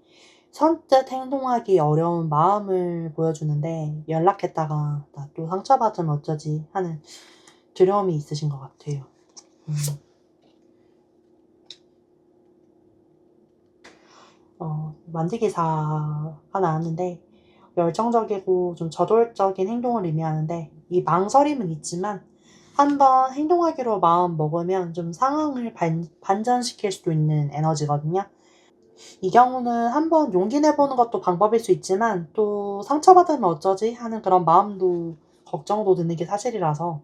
선뜻 행동하기 어려운 마음을 보여주는데 연락했다가 나 또 상처받으면 어쩌지 하는 두려움이 있으신 것 같아요. 음. 만지기사가 나왔는데 열정적이고 좀 저돌적인 행동을 의미하는데 이 망설임은 있지만 한번 행동하기로 마음 먹으면 좀 상황을 반전시킬 수도 있는 에너지거든요. 이 경우는 한번 용기 내보는 것도 방법일 수 있지만 또 상처받으면 어쩌지 하는 그런 마음도 걱정도 드는 게 사실이라서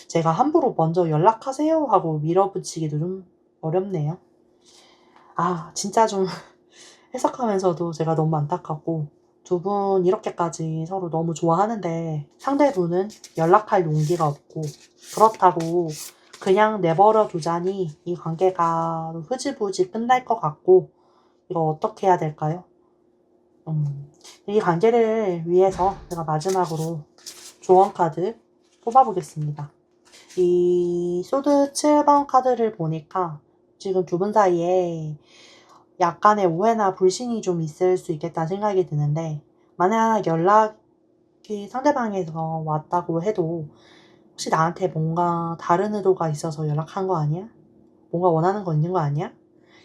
제가 함부로 먼저 연락하세요 하고 밀어붙이기도 좀 어렵네요. 진짜 좀 해석하면서도 제가 너무 안타깝고 두 분 이렇게까지 서로 너무 좋아하는데 상대분은 연락할 용기가 없고 그렇다고 그냥 내버려 두자니 이 관계가 흐지부지 끝날 것 같고 이거 어떻게 해야 될까요? 이 관계를 위해서 제가 마지막으로 조언 카드 뽑아보겠습니다. 이 소드 7번 카드를 보니까 지금 두 분 사이에 약간의 오해나 불신이 좀 있을 수 있겠다는 생각이 드는데 만약 연락이 상대방에서 왔다고 해도 혹시 나한테 뭔가 다른 의도가 있어서 연락한 거 아니야? 뭔가 원하는 거 있는 거 아니야?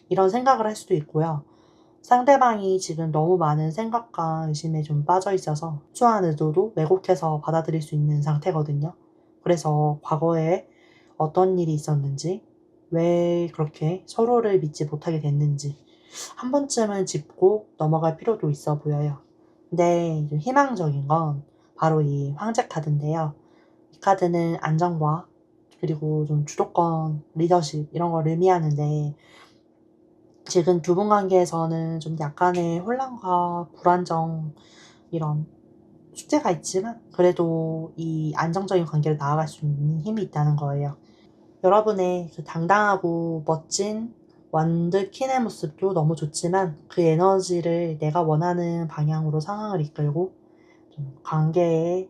이런 생각을 할 수도 있고요. 상대방이 지금 너무 많은 생각과 의심에 좀 빠져 있어서 추한 의도도 왜곡해서 받아들일 수 있는 상태거든요. 그래서 과거에 어떤 일이 있었는지, 왜 그렇게 서로를 믿지 못하게 됐는지 한 번쯤은 짚고 넘어갈 필요도 있어 보여요. 근데 좀 희망적인 건 바로 이 황제 카드인데요. 이 카드는 안정과 그리고 좀 주도권, 리더십 이런 걸 의미하는데 지금 두 분 관계에서는 좀 약간의 혼란과 불안정 이런 숙제가 있지만 그래도 이 안정적인 관계를 나아갈 수 있는 힘이 있다는 거예요. 여러분의 그 당당하고 멋진 완득킨의 모습도 너무 좋지만 그 에너지를 내가 원하는 방향으로 상황을 이끌고 좀 관계에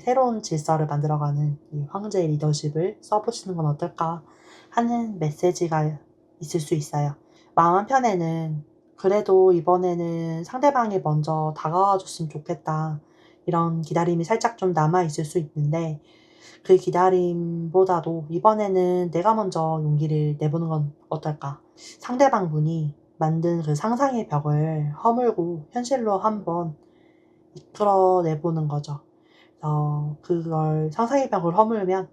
새로운 질서를 만들어가는 이 황제의 리더십을 써보시는 건 어떨까 하는 메시지가 있을 수 있어요. 마음 한편에는 그래도 이번에는 상대방이 먼저 다가와 줬으면 좋겠다. 이런 기다림이 살짝 좀 남아있을 수 있는데 그 기다림보다도 이번에는 내가 먼저 용기를 내보는 건 어떨까? 상대방 분이 만든 그 상상의 벽을 허물고 현실로 한번 이끌어내보는 거죠. 그걸 상상의 벽을 허물면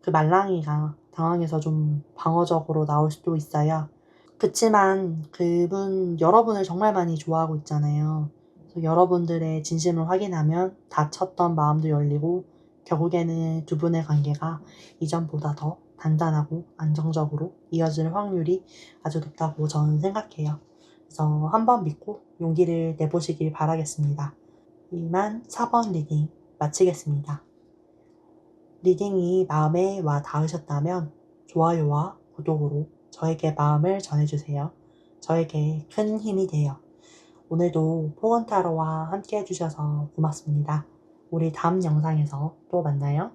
그 말랑이가 당황해서 좀 방어적으로 나올 수도 있어요. 그치만 여러분을 정말 많이 좋아하고 있잖아요. 그래서 여러분들의 진심을 확인하면 다쳤던 마음도 열리고 결국에는 두 분의 관계가 이전보다 더 단단하고 안정적으로 이어질 확률이 아주 높다고 저는 생각해요. 그래서 한번 믿고 용기를 내보시길 바라겠습니다. 이만 4번 리딩 마치겠습니다. 리딩이 마음에 와 닿으셨다면 좋아요와 구독으로 저에게 마음을 전해주세요. 저에게 큰 힘이 돼요. 오늘도 포근타로와 함께 해주셔서 고맙습니다. 우리 다음 영상에서 또 만나요.